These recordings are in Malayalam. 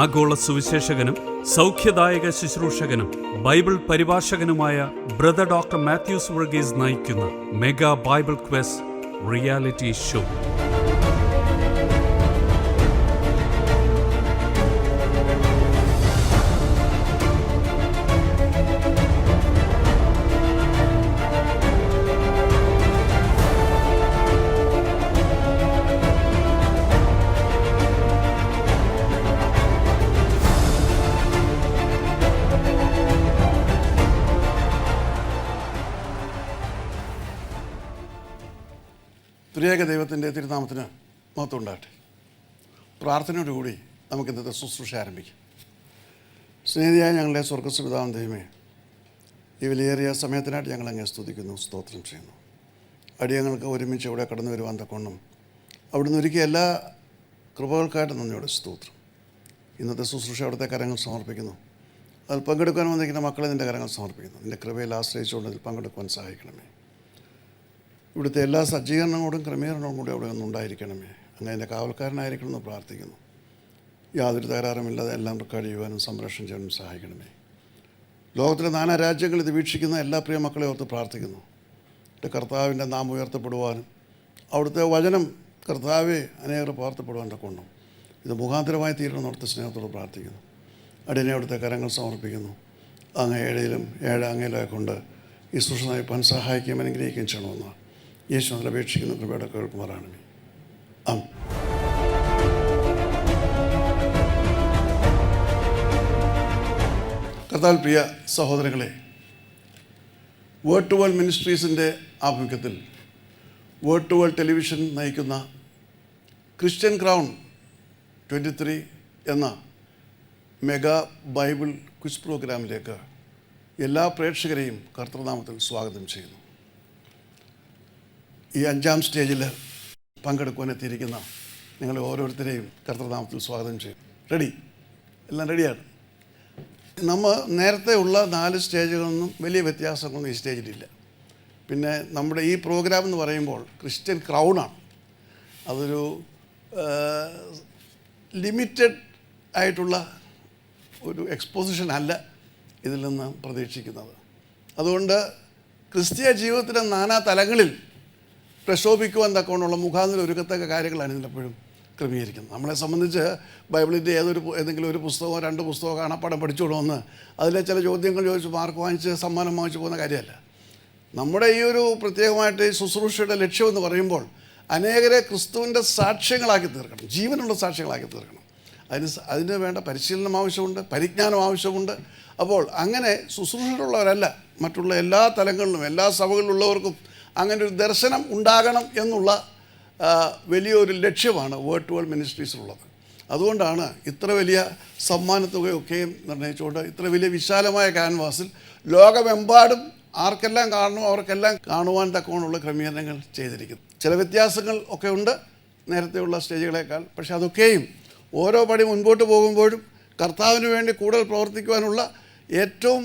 ആഗോള സുവിശേഷകനും സൗഖ്യദായക ശുശ്രൂഷകനും ബൈബിൾ പരിഭാഷകനുമായ ബ്രദർ ഡോക്ടർ മാത്യൂസ് വർഗീസ് നയിക്കുന്ന mega Bible quiz reality show. ത്രിയേക ദൈവത്തിൻ്റെ തിരുനാമത്തിന് മഹത്വം ഉണ്ടാകട്ടെ. പ്രാർത്ഥനയോടുകൂടി നമുക്ക് ഇന്നത്തെ ശുശ്രൂഷ ആരംഭിക്കാം. സ്നേഹിയായ ഞങ്ങളുടെ സ്വർഗ്ഗസ്വപിതാവാം ദൈവമേ, ഈ വിലയേറിയ സമയത്തിനായിട്ട് ഞങ്ങൾ അങ്ങേ സ്തുതിക്കുന്നു, സ്തോത്രം ചെയ്യുന്നു. അടിയങ്ങൾക്ക് ഒരുമിച്ച് ഇവിടെ കടന്നു വരുവാൻ തക്കവണ്ണം അവിടുന്ന് ഒരുക്കിയ എല്ലാ കൃപകൾക്കായിട്ട് നന്ദിയോടെ സ്തോത്രം. ഇന്നത്തെ ശുശ്രൂഷ അവിടുത്തെ കരങ്ങൾ സമർപ്പിക്കുന്നു. അതിൽ പങ്കെടുക്കാൻ വന്നിരിക്കുന്ന മക്കളെ നിൻ്റെ കരങ്ങൾ സമർപ്പിക്കുന്നു. നിൻ്റെ കൃപയിൽ ആശ്രയിച്ചുകൊണ്ട് അതിൽ പങ്കെടുക്കുവാൻ സഹായിക്കണമേ. ഇവിടുത്തെ എല്ലാ സജ്ജീകരണങ്ങളോടും ക്രമീകരണവും കൂടി അവിടെ ഒന്നുണ്ടായിരിക്കണമേ. അങ്ങനെ അതിൻ്റെ കാവൽക്കാരനായിരിക്കണമെന്ന് പ്രാർത്ഥിക്കുന്നു. യാതൊരു തകരാറുമില്ലാതെ എല്ലാം റെക്കോർഡ് ചെയ്യുവാനും സംരക്ഷണം ചെയ്യാനും സഹായിക്കണമേ. ലോകത്തിലെ നാനാ രാജ്യങ്ങൾ ഇത് വീക്ഷിക്കുന്ന എല്ലാ പ്രിയ മക്കളെ ഓർത്ത് പ്രാർത്ഥിക്കുന്നു. കർത്താവിൻ്റെ നാമം ഉയർത്തപ്പെടുവാനും അവിടുത്തെ വചനം കർത്താവെ അനേകർ പാർത്തപ്പെടുവാൻ തക്കൊണ്ടും ഇത് മുഖാന്തരമായി തീരണമെന്നോർത്ത് സ്നേഹത്തോട് പ്രാർത്ഥിക്കുന്നു. അടിയനെ അവിടുത്തെ കരങ്ങൾ സമർപ്പിക്കുന്നു. അങ്ങ് ഏഴയിലും അങ്ങയിലൊക്കെ കൊണ്ട് ഈ സൃഷ്ടി നയിപ്പാൻ സഹായിക്കുകയും അനുഗ്രഹിക്കുകയും ചെയ്യണമെന്ന് യേശു അതിൽ അപേക്ഷിക്കുന്ന കൃപയുടെ കേൾക്കുമാറാണമേ. കർത്താവിൽ പ്രിയ സഹോദരങ്ങളെ, വേർഡ് ടു വേൾഡ് മിനിസ്ട്രീസിൻ്റെ ആഭിമുഖ്യത്തിൽ വേർഡ് ടു വേൾഡ് ടെലിവിഷൻ നയിക്കുന്ന ക്രിസ്ത്യൻ ക്രൗൺ 23 എന്ന മെഗാ ബൈബിൾ ക്വിസ് പ്രോഗ്രാമിലേക്ക് എല്ലാ പ്രേക്ഷകരെയും കർത്തൃനാമത്തിൽ സ്വാഗതം ചെയ്യുന്നു. ഈ 5ാം സ്റ്റേജിൽ പങ്കെടുക്കുവാനെത്തിയിരിക്കുന്ന നിങ്ങളെ ഓരോരുത്തരെയും കർത്തൃനാമത്തിൽ സ്വാഗതം ചെയ്യും. റെഡി? എല്ലാം റെഡിയാണ്. നമ്മൾ നേരത്തെ ഉള്ള 4 സ്റ്റേജുകളൊന്നും വലിയ വ്യത്യാസങ്ങളൊന്നും ഈ സ്റ്റേജിലില്ല. പിന്നെ നമ്മുടെ ഈ പ്രോഗ്രാം എന്ന് പറയുമ്പോൾ ക്രിസ്ത്യൻ ക്രൗണാണ്. അതൊരു ലിമിറ്റഡ് ആയിട്ടുള്ള ഒരു എക്സ്പോസിഷൻ അല്ല ഇതിൽ നിന്ന് പ്രതീക്ഷിക്കുന്നത്. അതുകൊണ്ട് ക്രിസ്തീയ ജീവിതത്തിൻ്റെ നാനാ തലങ്ങളിൽ പ്രശോഭിക്കുവാൻ തക്കവണ്ണമുള്ള മുഖാന്തരം ഒരുക്കത്തക്ക കാര്യങ്ങളാണ് ഇതിലെപ്പോഴും ക്രമീകരിക്കുന്നത്. നമ്മളെ സംബന്ധിച്ച് ബൈബിളിൻ്റെ ഏതെങ്കിലും ഒരു പുസ്തകമോ 2 പുസ്തകമോ കാണാപ്പാടം പഠിച്ചുകൊണ്ടുവന്ന് അതിലെ ചില ചോദ്യങ്ങൾ ചോദിച്ച് മാർക്ക് വാങ്ങിച്ച് സമ്മാനം വാങ്ങിച്ച് പോകുന്ന കാര്യമല്ല. നമ്മുടെ ഈ ഒരു പ്രത്യേകമായിട്ട് ഈ ശുശ്രൂഷയുടെ ലക്ഷ്യമെന്ന് പറയുമ്പോൾ അനേകരെ ക്രിസ്തുവിൻ്റെ സാക്ഷ്യങ്ങളാക്കി തീർക്കണം, ജീവനുള്ള സാക്ഷ്യങ്ങളാക്കി തീർക്കണം. അതിന് വേണ്ട പരിശീലനം ആവശ്യമുണ്ട്, പരിജ്ഞാനം ആവശ്യമുണ്ട്. അപ്പോൾ അങ്ങനെ ശുശ്രൂഷയിലുള്ളവരല്ല, മറ്റുള്ള എല്ലാ തലങ്ങളിലും എല്ലാ സഭകളിലുള്ളവർക്കും അങ്ങനെ ഒരു ദർശനം ഉണ്ടാകണം എന്നുള്ള വലിയൊരു ലക്ഷ്യമാണ് വേർഡ് ടു വേൾഡ് മിനിസ്ട്രീസിലുള്ളത്. അതുകൊണ്ടാണ് ഇത്ര വലിയ സമ്മാനത്തുകയൊക്കെയും നിർണ്ണയിച്ചുകൊണ്ട് ഇത്ര വലിയ വിശാലമായ ക്യാൻവാസിൽ ലോകമെമ്പാടും ആർക്കെല്ലാം കാണണമോ അവർക്കെല്ലാം കാണുവാൻ തക്കവണ്ണമുള്ള ക്രമീകരണങ്ങൾ ചെയ്തിരിക്കുന്നു. ചില വ്യത്യാസങ്ങൾ ഒക്കെ ഉണ്ട് നേരത്തെയുള്ള സ്റ്റേജുകളേക്കാൾ. പക്ഷെ അതൊക്കെയും ഓരോ പടി മുൻപോട്ട് പോകുമ്പോഴും കർത്താവിന് വേണ്ടി കൂടുതൽ പ്രവർത്തിക്കുവാനുള്ള ഏറ്റവും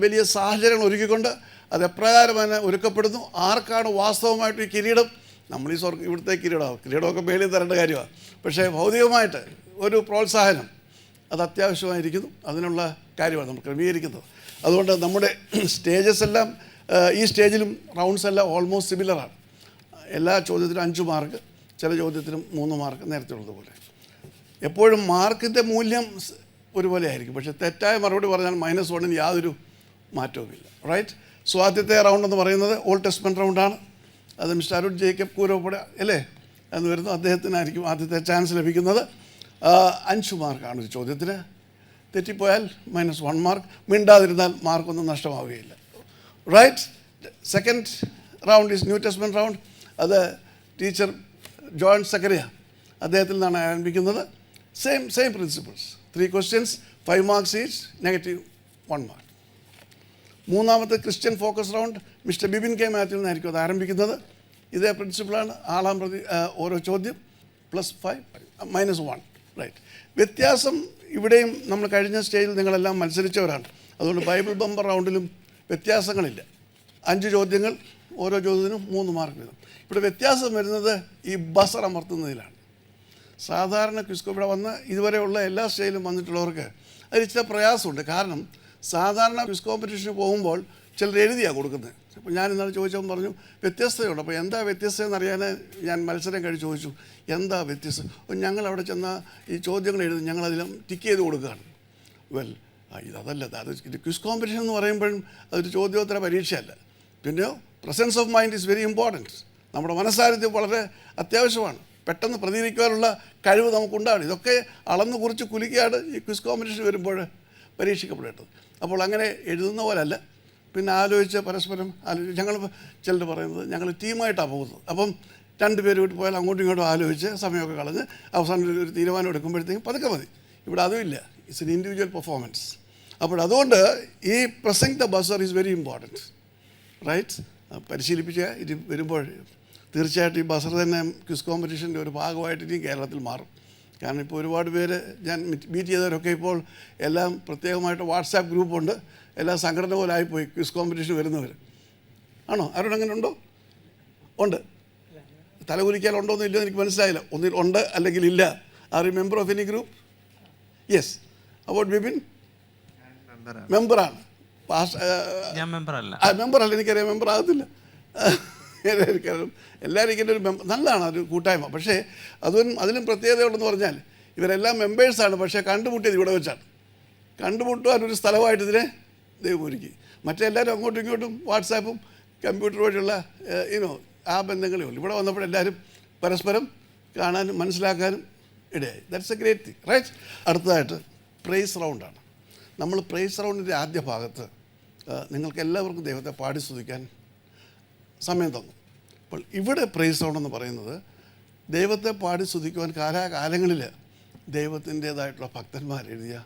വലിയ സാഹചര്യങ്ങൾ ഒരുക്കിക്കൊണ്ട് അത് എപ്രകാരം തന്നെ ഒരുക്കപ്പെടുന്നു. ആർക്കാണ് വാസ്തവമായിട്ട് ഈ കിരീടം? നമ്മൾ ഈ ഇവിടുത്തെ കിരീടമൊക്കെ മേളിൽ തരേണ്ട കാര്യമാണ്. പക്ഷേ ഭൗതികമായിട്ട് ഒരു പ്രോത്സാഹനം അത് അത്യാവശ്യമായിരിക്കുന്നു. അതിനുള്ള കാര്യമാണ് നമ്മൾ ക്രമീകരിക്കുന്നത്. അതുകൊണ്ട് നമ്മുടെ സ്റ്റേജസ് എല്ലാം ഈ സ്റ്റേജിലും റൗണ്ട്സ് എല്ലാം ഓൾമോസ്റ്റ് സിമിലറാണ്. എല്ലാ ചോദ്യത്തിനും 5 മാർക്ക്, ചില ചോദ്യത്തിനും 3 മാർക്ക് നേരത്തെ ഉള്ളതുപോലെ. എപ്പോഴും മാർക്കിൻ്റെ മൂല്യം ഒരുപോലെ ആയിരിക്കും. പക്ഷേ തെറ്റായ മറുപടി പറഞ്ഞാൽ -1 യാതൊരു മാറ്റവുമില്ല. റൈറ്റ്? സോ ആദ്യത്തെ റൗണ്ട് എന്ന് പറയുന്നത് ഓൾഡ് ടെസ്റ്റ്മെൻറ്റ് റൗണ്ടാണ്. അത് മിസ്റ്റർ അരുൺ ജേക്കബ് കൂരോപ്പട അല്ലേ എന്ന് വരുന്നു. അദ്ദേഹത്തിനായിരിക്കും ആദ്യത്തെ ചാൻസ് ലഭിക്കുന്നത്. 5 മാർക്കാണ് ഒരു ചോദ്യത്തിന്. തെറ്റിപ്പോയാൽ -1 മാർക്ക്. മിണ്ടാതിരുന്നാൽ മാർക്കൊന്നും നഷ്ടമാവുകയില്ല. Right? Second round is new testament round. അത് ടീച്ചർ ജോൺ സക്കറിയ അദ്ദേഹത്തിൽ നിന്നാണ് ആരംഭിക്കുന്നത്. Same principles. 3 questions, 5 marks each, -1 mark. മൂന്നാമത്തെ Christian focus round mister Bibin K Mathew നിന്നായിരിക്കും അത് ആരംഭിക്കുന്നത്. ഇതേ പ്രിൻസിപ്പിളാണ്. ആളാം പ്രതി ഓരോ ചോദ്യം +5 -1. റൈറ്റ്? വ്യത്യാസം ഇവിടെയും നമ്മൾ കഴിഞ്ഞ സ്റ്റേജിൽ നിങ്ങളെല്ലാം മത്സരിച്ചവരാണ്. അതുകൊണ്ട് ബൈബിൾ ബമ്പർ റൗണ്ടിലും വ്യത്യാസങ്ങളില്ല. 5 ചോദ്യങ്ങൾ, ഓരോ ചോദ്യത്തിനും 3 മാർക്ക് വീതം. ഇവിടെ വ്യത്യാസം വരുന്നത് ഈ ബസർ അമർത്തുന്നതിലാണ്. സാധാരണ ക്വിസ് ഇവിടെ വന്ന് ഇതുവരെയുള്ള എല്ലാ സ്റ്റേജിലും വന്നിട്ടുള്ളവർക്ക് അത് ഇച്ചിരി പ്രയാസമുണ്ട്. കാരണം സാധാരണ ക്വിസ് കോമ്പറ്റീഷന് പോകുമ്പോൾ ചിലർ എഴുതിയാണ് കൊടുക്കുന്നത്. അപ്പോൾ ഞാൻ ഇന്നലെ ചോദിച്ചപ്പോൾ പറഞ്ഞു വ്യത്യസ്തതയുണ്ട്. അപ്പോൾ എന്താ വ്യത്യസ്തത എന്നറിയാൻ ഞാൻ മത്സരം കഴിച്ച് ചോദിച്ചു, എന്താ വ്യത്യസ്തത? അപ്പോൾ ഞങ്ങളവിടെ ചെന്ന ഈ ചോദ്യങ്ങൾ എഴുതി ഞങ്ങളതിലും ടിക്ക് ചെയ്ത് കൊടുക്കുകയാണ്. വെൽ, അതല്ല, അത് ക്വിസ് കോമ്പറ്റീഷൻ എന്ന് പറയുമ്പോഴും അതൊരു ചോദ്യോത്തര പരീക്ഷയല്ല. പിന്നെയോ presence of mind is very important. നമ്മുടെ മനസ്സാന്നിധ്യം വളരെ അത്യാവശ്യമാണ്. പെട്ടെന്ന് പ്രതികരിക്കാനുള്ള കഴിവ് നമുക്കുണ്ടാകും. ഇതൊക്കെ അളന്ന് കുറിച്ച് കുലുക്കിയാണ് ഈ ക്വിസ് കോമ്പറ്റീഷൻ വരുമ്പോൾ പരീക്ഷിക്കപ്പെടേണ്ടത്. അപ്പോൾ അങ്ങനെ എഴുതുന്ന പോലല്ല, പിന്നെ ആലോചിച്ച് പരസ്പരം ആലോചിച്ച് ഞങ്ങൾ ചിലർ പറയുന്നത് ഞങ്ങൾ ടീമായിട്ടാണ് പോകുന്നത്. അപ്പം 2 പേര് വിട്ട് പോയാൽ അങ്ങോട്ടും ഇങ്ങോട്ടും ആലോചിച്ച് സമയമൊക്കെ കളഞ്ഞ് അവസാനം ഒരു തീരുമാനം എടുക്കുമ്പോഴത്തേക്കും പതുക്കെ മതി. ഇവിടെ അതുമില്ല, ഇറ്റ്സ് എൻ ഇൻഡിവിജ്വൽ പെർഫോമൻസ്. അപ്പോൾ അതുകൊണ്ട് ഈ pressing the buzzer is very important, right? പരിശീലിപ്പിച്ച് ഇത് വരുമ്പോൾ തീർച്ചയായിട്ടും ഈ ബസർ തന്നെ ക്വിസ് കോമ്പറ്റീഷൻ്റെ ഒരു ഭാഗമായിട്ട് ഇനിയും കേരളത്തിൽ മാറും. കാരണം ഇപ്പോൾ ഒരുപാട് പേര് ഞാൻ മീറ്റ് ചെയ്തവരൊക്കെ ഇപ്പോൾ എല്ലാം പ്രത്യേകമായിട്ട് വാട്സാപ്പ് ഗ്രൂപ്പുണ്ട്, എല്ലാ സംഘടന പോലെ ആയിപ്പോയി ക്വിസ് കോമ്പറ്റീഷൻ വരുന്നവർ. ആണോ? ആരോട് അങ്ങനെ ഉണ്ടോ? ഉണ്ട്. തലകുലിക്കാനുണ്ടോ എന്ന് ഇല്ലെന്ന് എനിക്ക് മനസ്സിലായില്ല. ഒന്നിൽ ഉണ്ട് അല്ലെങ്കിൽ ഇല്ല. Are you member of any group? Yes. About Bipin? മെമ്പറാണ്. മെമ്പറല്ല, എനിക്കറിയാം, മെമ്പർ ആകത്തില്ല. എനിക്കറിയാം. എല്ലാവരും ഇങ്ങനെ ഒരു നല്ലതാണ് ഒരു കൂട്ടായ്മ. പക്ഷേ അതിലും പ്രത്യേകതയുണ്ടെന്ന് പറഞ്ഞാൽ ഇവരെല്ലാം മെമ്പേഴ്സാണ്, പക്ഷേ കണ്ടുമുട്ടിയത് ഇവിടെ വെച്ചാണ്. കണ്ടുമുട്ടുവാനൊരു സ്ഥലമായിട്ട് ഇതിനെ ദൈവം ഒരുക്കി. മറ്റെല്ലാവരും അങ്ങോട്ടും ഇങ്ങോട്ടും വാട്സാപ്പും കമ്പ്യൂട്ടർ വഴിയുള്ള ആ ബന്ധങ്ങളേ ഉള്ളൂ. ഇവിടെ വന്നപ്പോഴെല്ലാവരും പരസ്പരം കാണാനും മനസ്സിലാക്കാനും ഇടയായി. That's a great thing, right? അടുത്തതായിട്ട് പ്രൈസ് റൗണ്ടാണ്. നമ്മൾ പ്രൈസ് റൗണ്ടിൻ്റെ ആദ്യ ഭാഗത്ത് നിങ്ങൾക്ക് എല്ലാവർക്കും ദൈവത്തെ പാടി സ്തുതിക്കാൻ സമയം തന്നു. അപ്പോൾ ഇവിടെ പ്രൈസ് റൗണ്ട് എന്ന് പറയുന്നത് ദൈവത്തെ പാടി സ്തുതിക്കുവാൻ കാലാകാലങ്ങളിൽ ദൈവത്തിൻ്റേതായിട്ടുള്ള ഭക്തന്മാർ എഴുതിയ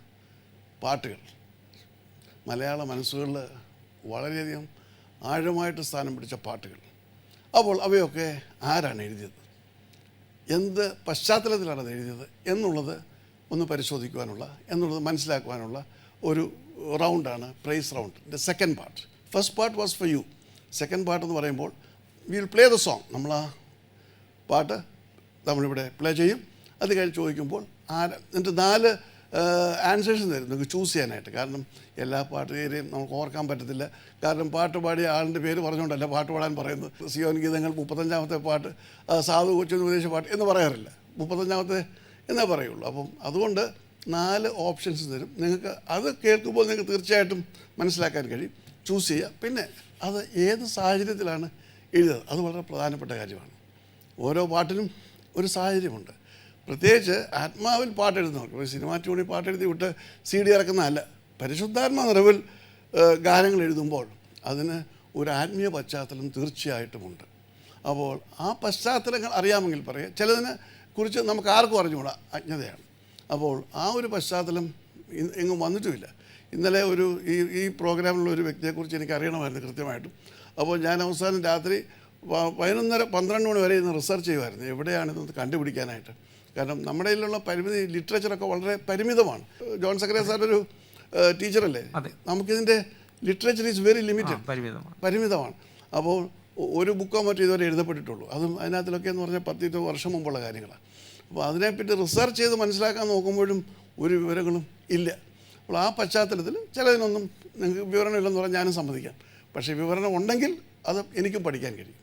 പാട്ടുകൾ മലയാള മനസ്സുകളിൽ വളരെയധികം ആഴമായിട്ട് സ്ഥാനം പിടിച്ച പാട്ടുകൾ. അപ്പോൾ അവയൊക്കെ ആരാണ് എഴുതിയത്, എന്ത് പശ്ചാത്തലത്തിലാണ് അത് എഴുതിയത് എന്നുള്ളത് ഒന്ന് പരിശോധിക്കുവാനുള്ള, എന്നുള്ളത് മനസ്സിലാക്കുവാനുള്ള ഒരു റൗണ്ടാണ് praise round. The second part. First part was for you. Second part എന്ന് പറയുമ്പോൾ വിൽ പ്ലേ ദ സോങ്. നമ്മൾ ആ പാട്ട് നമ്മളിവിടെ പ്ലേ ചെയ്യും. അത് കഴിഞ്ഞ് ചോദിക്കുമ്പോൾ എന്നിട്ട് 4 ആൻസേഴ്സ് തരും നിങ്ങൾക്ക് ചൂസ് ചെയ്യാനായിട്ട്. കാരണം എല്ലാ പാട്ടുകാരെയും നമുക്ക് ഓർക്കാൻ പറ്റത്തില്ല. കാരണം പാട്ട് പാടിയ ആളിൻ്റെ പേര് പറഞ്ഞുകൊണ്ടല്ല പാട്ട് പാടാൻ പറയുന്നത്. സിയോൻ ഗീതങ്ങൾ 35ാമത്തെ പാട്ട്, സാധു കൊച്ചു ഉപദേശ പാട്ട് എന്ന് പറയാറില്ല, 35ാമത്തെ എന്നേ പറയുള്ളൂ. അപ്പം അതുകൊണ്ട് 4 ഓപ്ഷൻസ് തരും നിങ്ങൾക്ക്. അത് കേൾക്കുമ്പോൾ നിങ്ങൾക്ക് തീർച്ചയായിട്ടും മനസ്സിലാക്കാൻ കഴിയും, ചൂസ് ചെയ്യുക. പിന്നെ അത് ഏത് സാഹചര്യത്തിലാണ് എഴുതുന്നത്, അത് വളരെ പ്രധാനപ്പെട്ട കാര്യമാണ്. ഓരോ പാട്ടിനും ഒരു സാഹചര്യമുണ്ട്. പ്രത്യേകിച്ച് ആത്മാവിൽ പാട്ടെഴുതുന്നവർക്ക്, സിനിമാ ട്യൂണിൽ പാട്ടെഴുതി വിട്ട് CD ഇറക്കുന്നതല്ല. പരിശുദ്ധാത്മ നിറവിൽ ഗാനങ്ങൾ എഴുതുമ്പോൾ അതിന് ഒരു ആത്മീയ പശ്ചാത്തലം തീർച്ചയായിട്ടുമുണ്ട്. അപ്പോൾ ആ പശ്ചാത്തലങ്ങൾ അറിയാമെങ്കിൽ പറയാം. ചിലതിനെ കുറിച്ച് നമുക്ക് ആർക്കും അറിഞ്ഞുകൂടാ, അജ്ഞതയാണ്. അപ്പോൾ ആ ഒരു പശ്ചാത്തലം എങ്ങും വന്നിട്ടുമില്ല. ഇന്നലെ ഈ പ്രോഗ്രാമിലുള്ള ഒരു വ്യക്തിയെക്കുറിച്ച് എനിക്ക് അറിയണമായിരുന്നു കൃത്യമായിട്ടും. അപ്പോൾ ഞാൻ അവസാനം രാത്രി 11:30-12 മണി വരെ ഇന്ന് റിസർച്ച് ചെയ്യുമായിരുന്നു എവിടെയാണിത് കണ്ടുപിടിക്കാനായിട്ട്. കാരണം നമ്മുടെ കയ്യിലുള്ള പരിമിതി, ലിറ്ററേച്ചറൊക്കെ വളരെ പരിമിതമാണ്. ജോൺ സക്കറിയ സാർ ഒരു ടീച്ചറല്ലേ, നമുക്കിതിൻ്റെ ലിറ്ററേച്ചർ ഈസ് വെരി ലിമിറ്റഡ്, പരിമിതമാണ്. അപ്പോൾ ഒരു ബുക്കോ മറ്റോ ഇതുവരെ എഴുതപ്പെട്ടിട്ടുള്ളൂ. അതും അതിനകത്തിലൊക്കെ എന്ന് പറഞ്ഞാൽ 10 വർഷം മുമ്പുള്ള കാര്യങ്ങളാണ്. അപ്പോൾ അതിനെപ്പറ്റി റിസർച്ച് ചെയ്ത് മനസ്സിലാക്കാൻ നോക്കുമ്പോഴും ഒരു വിവരങ്ങളും ഇല്ല. അപ്പോൾ ആ പശ്ചാത്തലത്തിൽ ചിലതിനൊന്നും നിങ്ങൾക്ക് വിവരണമില്ലെന്ന് പറഞ്ഞാൽ ഞാനും സമ്മതിക്കാം. പക്ഷേ വിവരണം ഉണ്ടെങ്കിൽ അത് എനിക്കും പഠിക്കാൻ കഴിയും.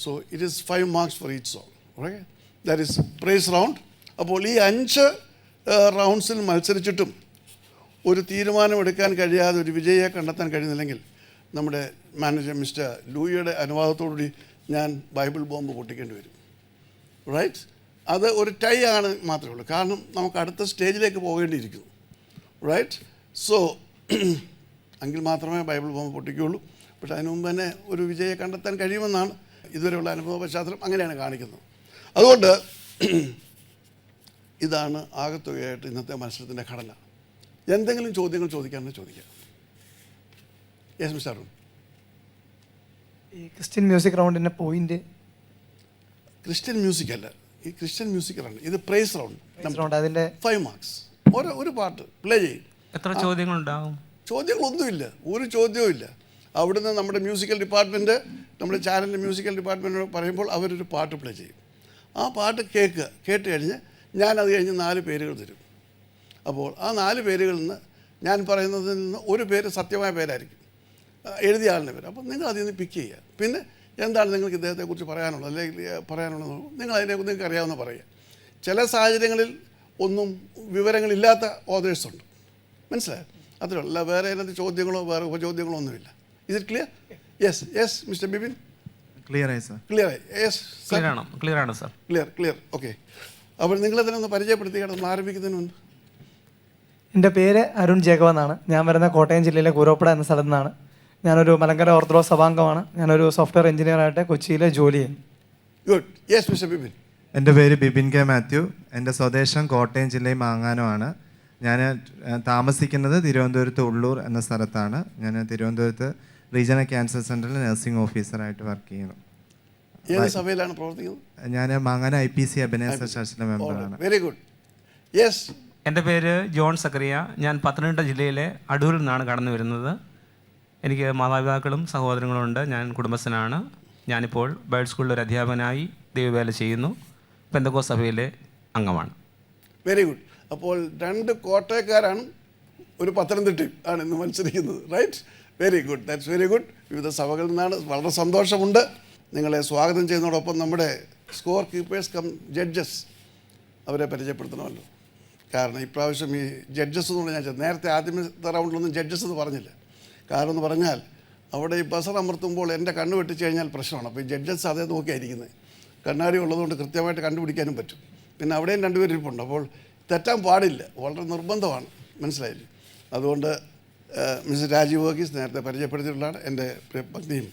So it is 5 marks for each song. Okay, that is prize round. അപ്പോൾ ഈ 5 റൗണ്ട്സിൽ മത്സരിച്ചിട്ടും ഒരു തീരുമാനമെടുക്കാൻ കഴിയാതെ ഒരു വിജയിയെ കണ്ടെത്താൻ കഴിയുന്നില്ലെങ്കിൽ നമ്മുടെ മാനേജർ മിസ്റ്റർ ലൂയിയുടെ അനുവാദത്തോടുകൂടി ഞാൻ ബൈബിൾ ബോംബ് പൊട്ടിക്കേണ്ടി വരും, റൈറ്റ്? അത് ഒരു ടൈ ആണ് മാത്രമേ ഉള്ളൂ. കാരണം നമുക്ക് അടുത്ത സ്റ്റേജിലേക്ക് പോകേണ്ടിയിരിക്കുന്നു, റൈറ്റ്? സോ എങ്കിൽ മാത്രമേ ബൈബിൾ ബോംബ് പൊട്ടിക്കുകയുള്ളൂ. പക്ഷേ അതിനു മുമ്പ് തന്നെ ഒരു വിജയിയെ കണ്ടെത്താൻ കഴിയുമെന്നാണ് ഇതുവരെയുള്ള അനുഭവ പശ്ചാത്തലം അങ്ങനെയാണ് കാണിക്കുന്നത്. അതുകൊണ്ട് ഇതാണ് ആകത്തുകയായിട്ട് ഇന്നത്തെ മത്സരത്തിൻ്റെ ഘടന. എന്തെങ്കിലും ചോദ്യങ്ങൾ ചോദിക്കാമെന്ന് ചോദിക്കാം. Yes mister Arun. ഈ ക്രിസ്ത്യൻ മ്യൂസിക് റൗണ്ടിൻ്റെ പോയിന്റ്? ക്രിസ്ത്യൻ മ്യൂസിക് അല്ല, ഈ ക്രിസ്ത്യൻ മ്യൂസിക് റൗണ്ട്, ഇത് പ്രൈസ് റൗണ്ട്. അതിൻ്റെ 5 മാർക്സ്. ഒരു പാട്ട് പ്ലേ ചെയ്യും. എത്ര ചോദ്യങ്ങളുണ്ടാകും? ചോദ്യങ്ങളൊന്നുമില്ല, ഒരു ചോദ്യവും ഇല്ല. അവിടുന്ന് നമ്മുടെ മ്യൂസിക്കൽ ഡിപ്പാർട്ട്മെൻറ്റ്, നമ്മുടെ ചാനലിൻ്റെ മ്യൂസിക്കൽ ഡിപ്പാർട്ട്മെൻറ്റിനോട് പറയുമ്പോൾ അവരൊരു പാട്ട് പ്ലേ ചെയ്യും. ആ പാട്ട് കേട്ട് കഴിഞ്ഞ് ഞാനത് കഴിഞ്ഞ് 4 പേരുകൾ തരും. അപ്പോൾ ആ 4 പേരുകളിൽ നിന്ന് ഞാൻ പറയുന്നതിൽ നിന്ന് ഒരു പേര് സത്യമായ പേരായിരിക്കും, എഴുതിയ ആളിൻ്റെ പേര്. അപ്പോൾ നിങ്ങൾ അതിൽ നിന്ന് പിക്ക് ചെയ്യുക. പിന്നെ എന്താണ് നിങ്ങൾക്ക് ഇദ്ദേഹത്തെക്കുറിച്ച് പറയാനുള്ളത്, അല്ലെങ്കിൽ പറയാനുള്ളത് നിങ്ങൾ നിങ്ങൾക്ക് അറിയാവുന്ന പറയുക. ചില സാഹചര്യങ്ങളിൽ ഒന്നും വിവരങ്ങളില്ലാത്ത ഓതേഴ്സുണ്ട്, മനസ്സിലായോ? അത്രേ ഉള്ളൂ. അല്ല വേറെ അതിനകത്ത് ചോദ്യങ്ങളോ വേറെ ഉപചോദ്യങ്ങളോ ഒന്നുമില്ല. Is it clear? Yes mister Bipin. ക്ലിയറായി സാർ. ക്ലിയറായി? യെസ് ക്ലിയറാണ് സാർ. ക്ലിയർ. ഓക്കെ. അപ്പോൾ നിങ്ങളതിനൊന്ന് പരിചയപ്പെടുത്തിയാണ് നമ്മൾ ആരംഭിക്കുന്നതിന് മുൻപ്. എൻ്റെ പേര് അരുൺ ജേക്കബ് എന്നാണ്. ഞാൻ വരുന്ന കോട്ടയം ജില്ലയിലെ കൂരോപ്പട എന്ന സ്ഥലത്തു നിന്നാണ്. ഞാനൊരു മലങ്കര ഓർത്തഡോക്സ് സഭാംഗമാണ്. ഞാനൊരു സോഫ്റ്റ്വെയർ എഞ്ചിനീയറായിട്ട് കൊച്ചിയിൽ ജോലി ചെയ്യുന്നു. ഗുഡ്. Yes mister Bipin. എൻ്റെ പേര് ബിപിൻ കെ മാത്യു. എൻ്റെ സ്വദേശം കോട്ടയം ജില്ലയിൽ മാങ്ങാനമാണ്. ഞാൻ താമസിക്കുന്നത് തിരുവനന്തപുരത്ത് ഉള്ളൂർ എന്ന സ്ഥലത്താണ്. ഞാൻ തിരുവനന്തപുരത്ത് റീജിയണൽ ക്യാൻസർ സെൻ്ററിൽ നഴ്സിംഗ് ഓഫീസറായിട്ട് വർക്ക് ചെയ്യുന്നു. ഏത് സഭയിലാണ് പ്രവർത്തിക്കുന്നത്? ഞാൻ മാങ്ങാന IPC അബനേസർ ചർച്ചിലെ മെമ്പറാണ്. Very good. യെസ്. എൻ്റെ പേര് ജോൺ സക്കറിയ. ഞാൻ പത്തനംതിട്ട ജില്ലയിലെ അടൂരിൽ നിന്നാണ് കടന്നു വരുന്നത്. എനിക്ക് മാതാപിതാക്കളും സഹോദരങ്ങളും ഉണ്ട്. ഞാൻ കുടുംബസ്ഥനാണ്. ഞാനിപ്പോൾ ബൈബിൾ സ്കൂളിൽ ഒരു അധ്യാപകനായി ദൈവവേല ചെയ്യുന്നു. പെന്തക്കോസ്ത് സഭയിലെ അംഗമാണ്. Very good. അപ്പോൾ 2 കോട്ടയക്കാരാണ്, ഒരു പത്തനംതിട്ടയും ആണ് ഇന്ന് മത്സരിക്കുന്നത്. Right? Very good. That's very good. വിവിധ സഭകളിൽ നിന്നാണ്. വളരെ സന്തോഷമുണ്ട്. നിങ്ങളെ സ്വാഗതം ചെയ്യുന്നതോടൊപ്പം നമ്മുടെ സ്കോർ കീപ്പേഴ്സ് കം ജഡ്ജസ് അവരെ പരിചയപ്പെടുത്തണമല്ലോ. കാരണം ഇപ്രാവശ്യം ഈ ജഡ്ജസ് എന്ന് പറഞ്ഞാൽ നേരത്തെ ആദ്യമത്തെ റൗണ്ടിലൊന്നും ജഡ്ജസ് എന്ന് പറഞ്ഞില്ല. കാരണം എന്ന് പറഞ്ഞാൽ അവിടെ ഈ ബസർ അമർത്തുമ്പോൾ എൻ്റെ കണ്ണ് വെട്ടിച്ച് കഴിഞ്ഞാൽ പ്രശ്നമാണ്. അപ്പോൾ ഈ ജഡ്ജസ് അതേ നോക്കിയായിരിക്കുന്നത്. കണ്ണാടി ഉള്ളതുകൊണ്ട് കൃത്യമായിട്ട് കണ്ടുപിടിക്കാനും പറ്റും. പിന്നെ അവിടെയും 2 പേര് ഇരിപ്പുണ്ട്. അപ്പോൾ തെറ്റാൻ പാടില്ല, വളരെ നിർബന്ധമാണ്. മനസ്സിലായില്ലേ? അതുകൊണ്ട് മിസ്റ്റർ രാജീവ് വർഗീസ് നേരത്തെ പരിചയപ്പെടുത്തിയിട്ടുള്ളതാണ്. എൻ്റെ പത്നിയും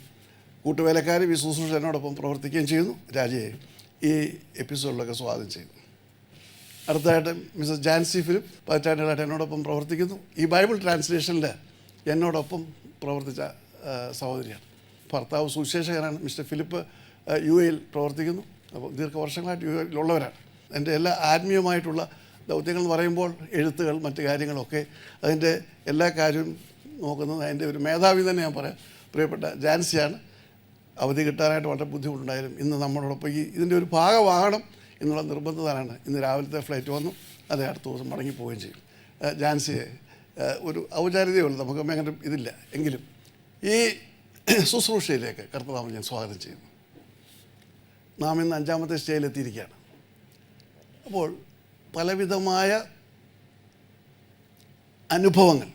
കൂട്ടുവേലക്കാരും ഈ ശുശ്രൂഷ എന്നോടൊപ്പം പ്രവർത്തിക്കുകയും ചെയ്യുന്നു. രാജയെ ഈ എപ്പിസോഡിലൊക്കെ സ്വാഗതം ചെയ്യുന്നു. അടുത്തതായിട്ട് മിസ്റ്റർ ജാൻസി ഫിലിപ്പ് 10 ആണ്ടുകളായിട്ട് എന്നോടൊപ്പം പ്രവർത്തിക്കുന്നു. ഈ ബൈബിൾ ട്രാൻസ്ലേഷനിൽ എന്നോടൊപ്പം പ്രവർത്തിച്ച സഹോദരിയാണ്. ഭർത്താവ് സുവിശേഷകനാണ്. മിസ്റ്റർ ഫിലിപ്പ് UAE പ്രവർത്തിക്കുന്നു. അപ്പോൾ ദീർഘവർഷങ്ങളായിട്ട് UAE എൻ്റെ എല്ലാ ആത്മീയമായിട്ടുള്ള ദൗത്യങ്ങൾ എന്ന് പറയുമ്പോൾ എഴുത്തുകൾ, മറ്റു കാര്യങ്ങളൊക്കെ അതിൻ്റെ എല്ലാ കാര്യവും നോക്കുന്നത് അതിൻ്റെ ഒരു മേധാവി തന്നെ ഞാൻ പറയാം, പ്രിയപ്പെട്ട ജാൻസിയാണ്. അവധി കിട്ടാനായിട്ട് വളരെ ബുദ്ധിമുട്ടുണ്ടായാലും ഇന്ന് നമ്മളോടൊപ്പം ഇതിൻ്റെ ഒരു ഭാഗമാകണം എന്നുള്ള നിർബന്ധത്തിലാണ്. ഇന്ന് രാവിലത്തെ ഫ്ലൈറ്റ് വന്നു, അത് അടുത്ത ദിവസം മടങ്ങിപ്പോവുകയും ചെയ്യും. ജാൻസിയെ ഒരു ഔപചാരികതയുള്ളൂ, നമുക്ക് അങ്ങനെ ഇതില്ല. എങ്കിലും ഈ ശുശ്രൂഷയിലേക്ക് കർത്തനാമം ഞാൻ സ്വാഗതം ചെയ്യുന്നു. നാം ഇന്ന് 5ാമത്തെ സ്റ്റേജിലെത്തിയിരിക്കുകയാണ്. അപ്പോൾ പലവിധമായ അനുഭവങ്ങൾ.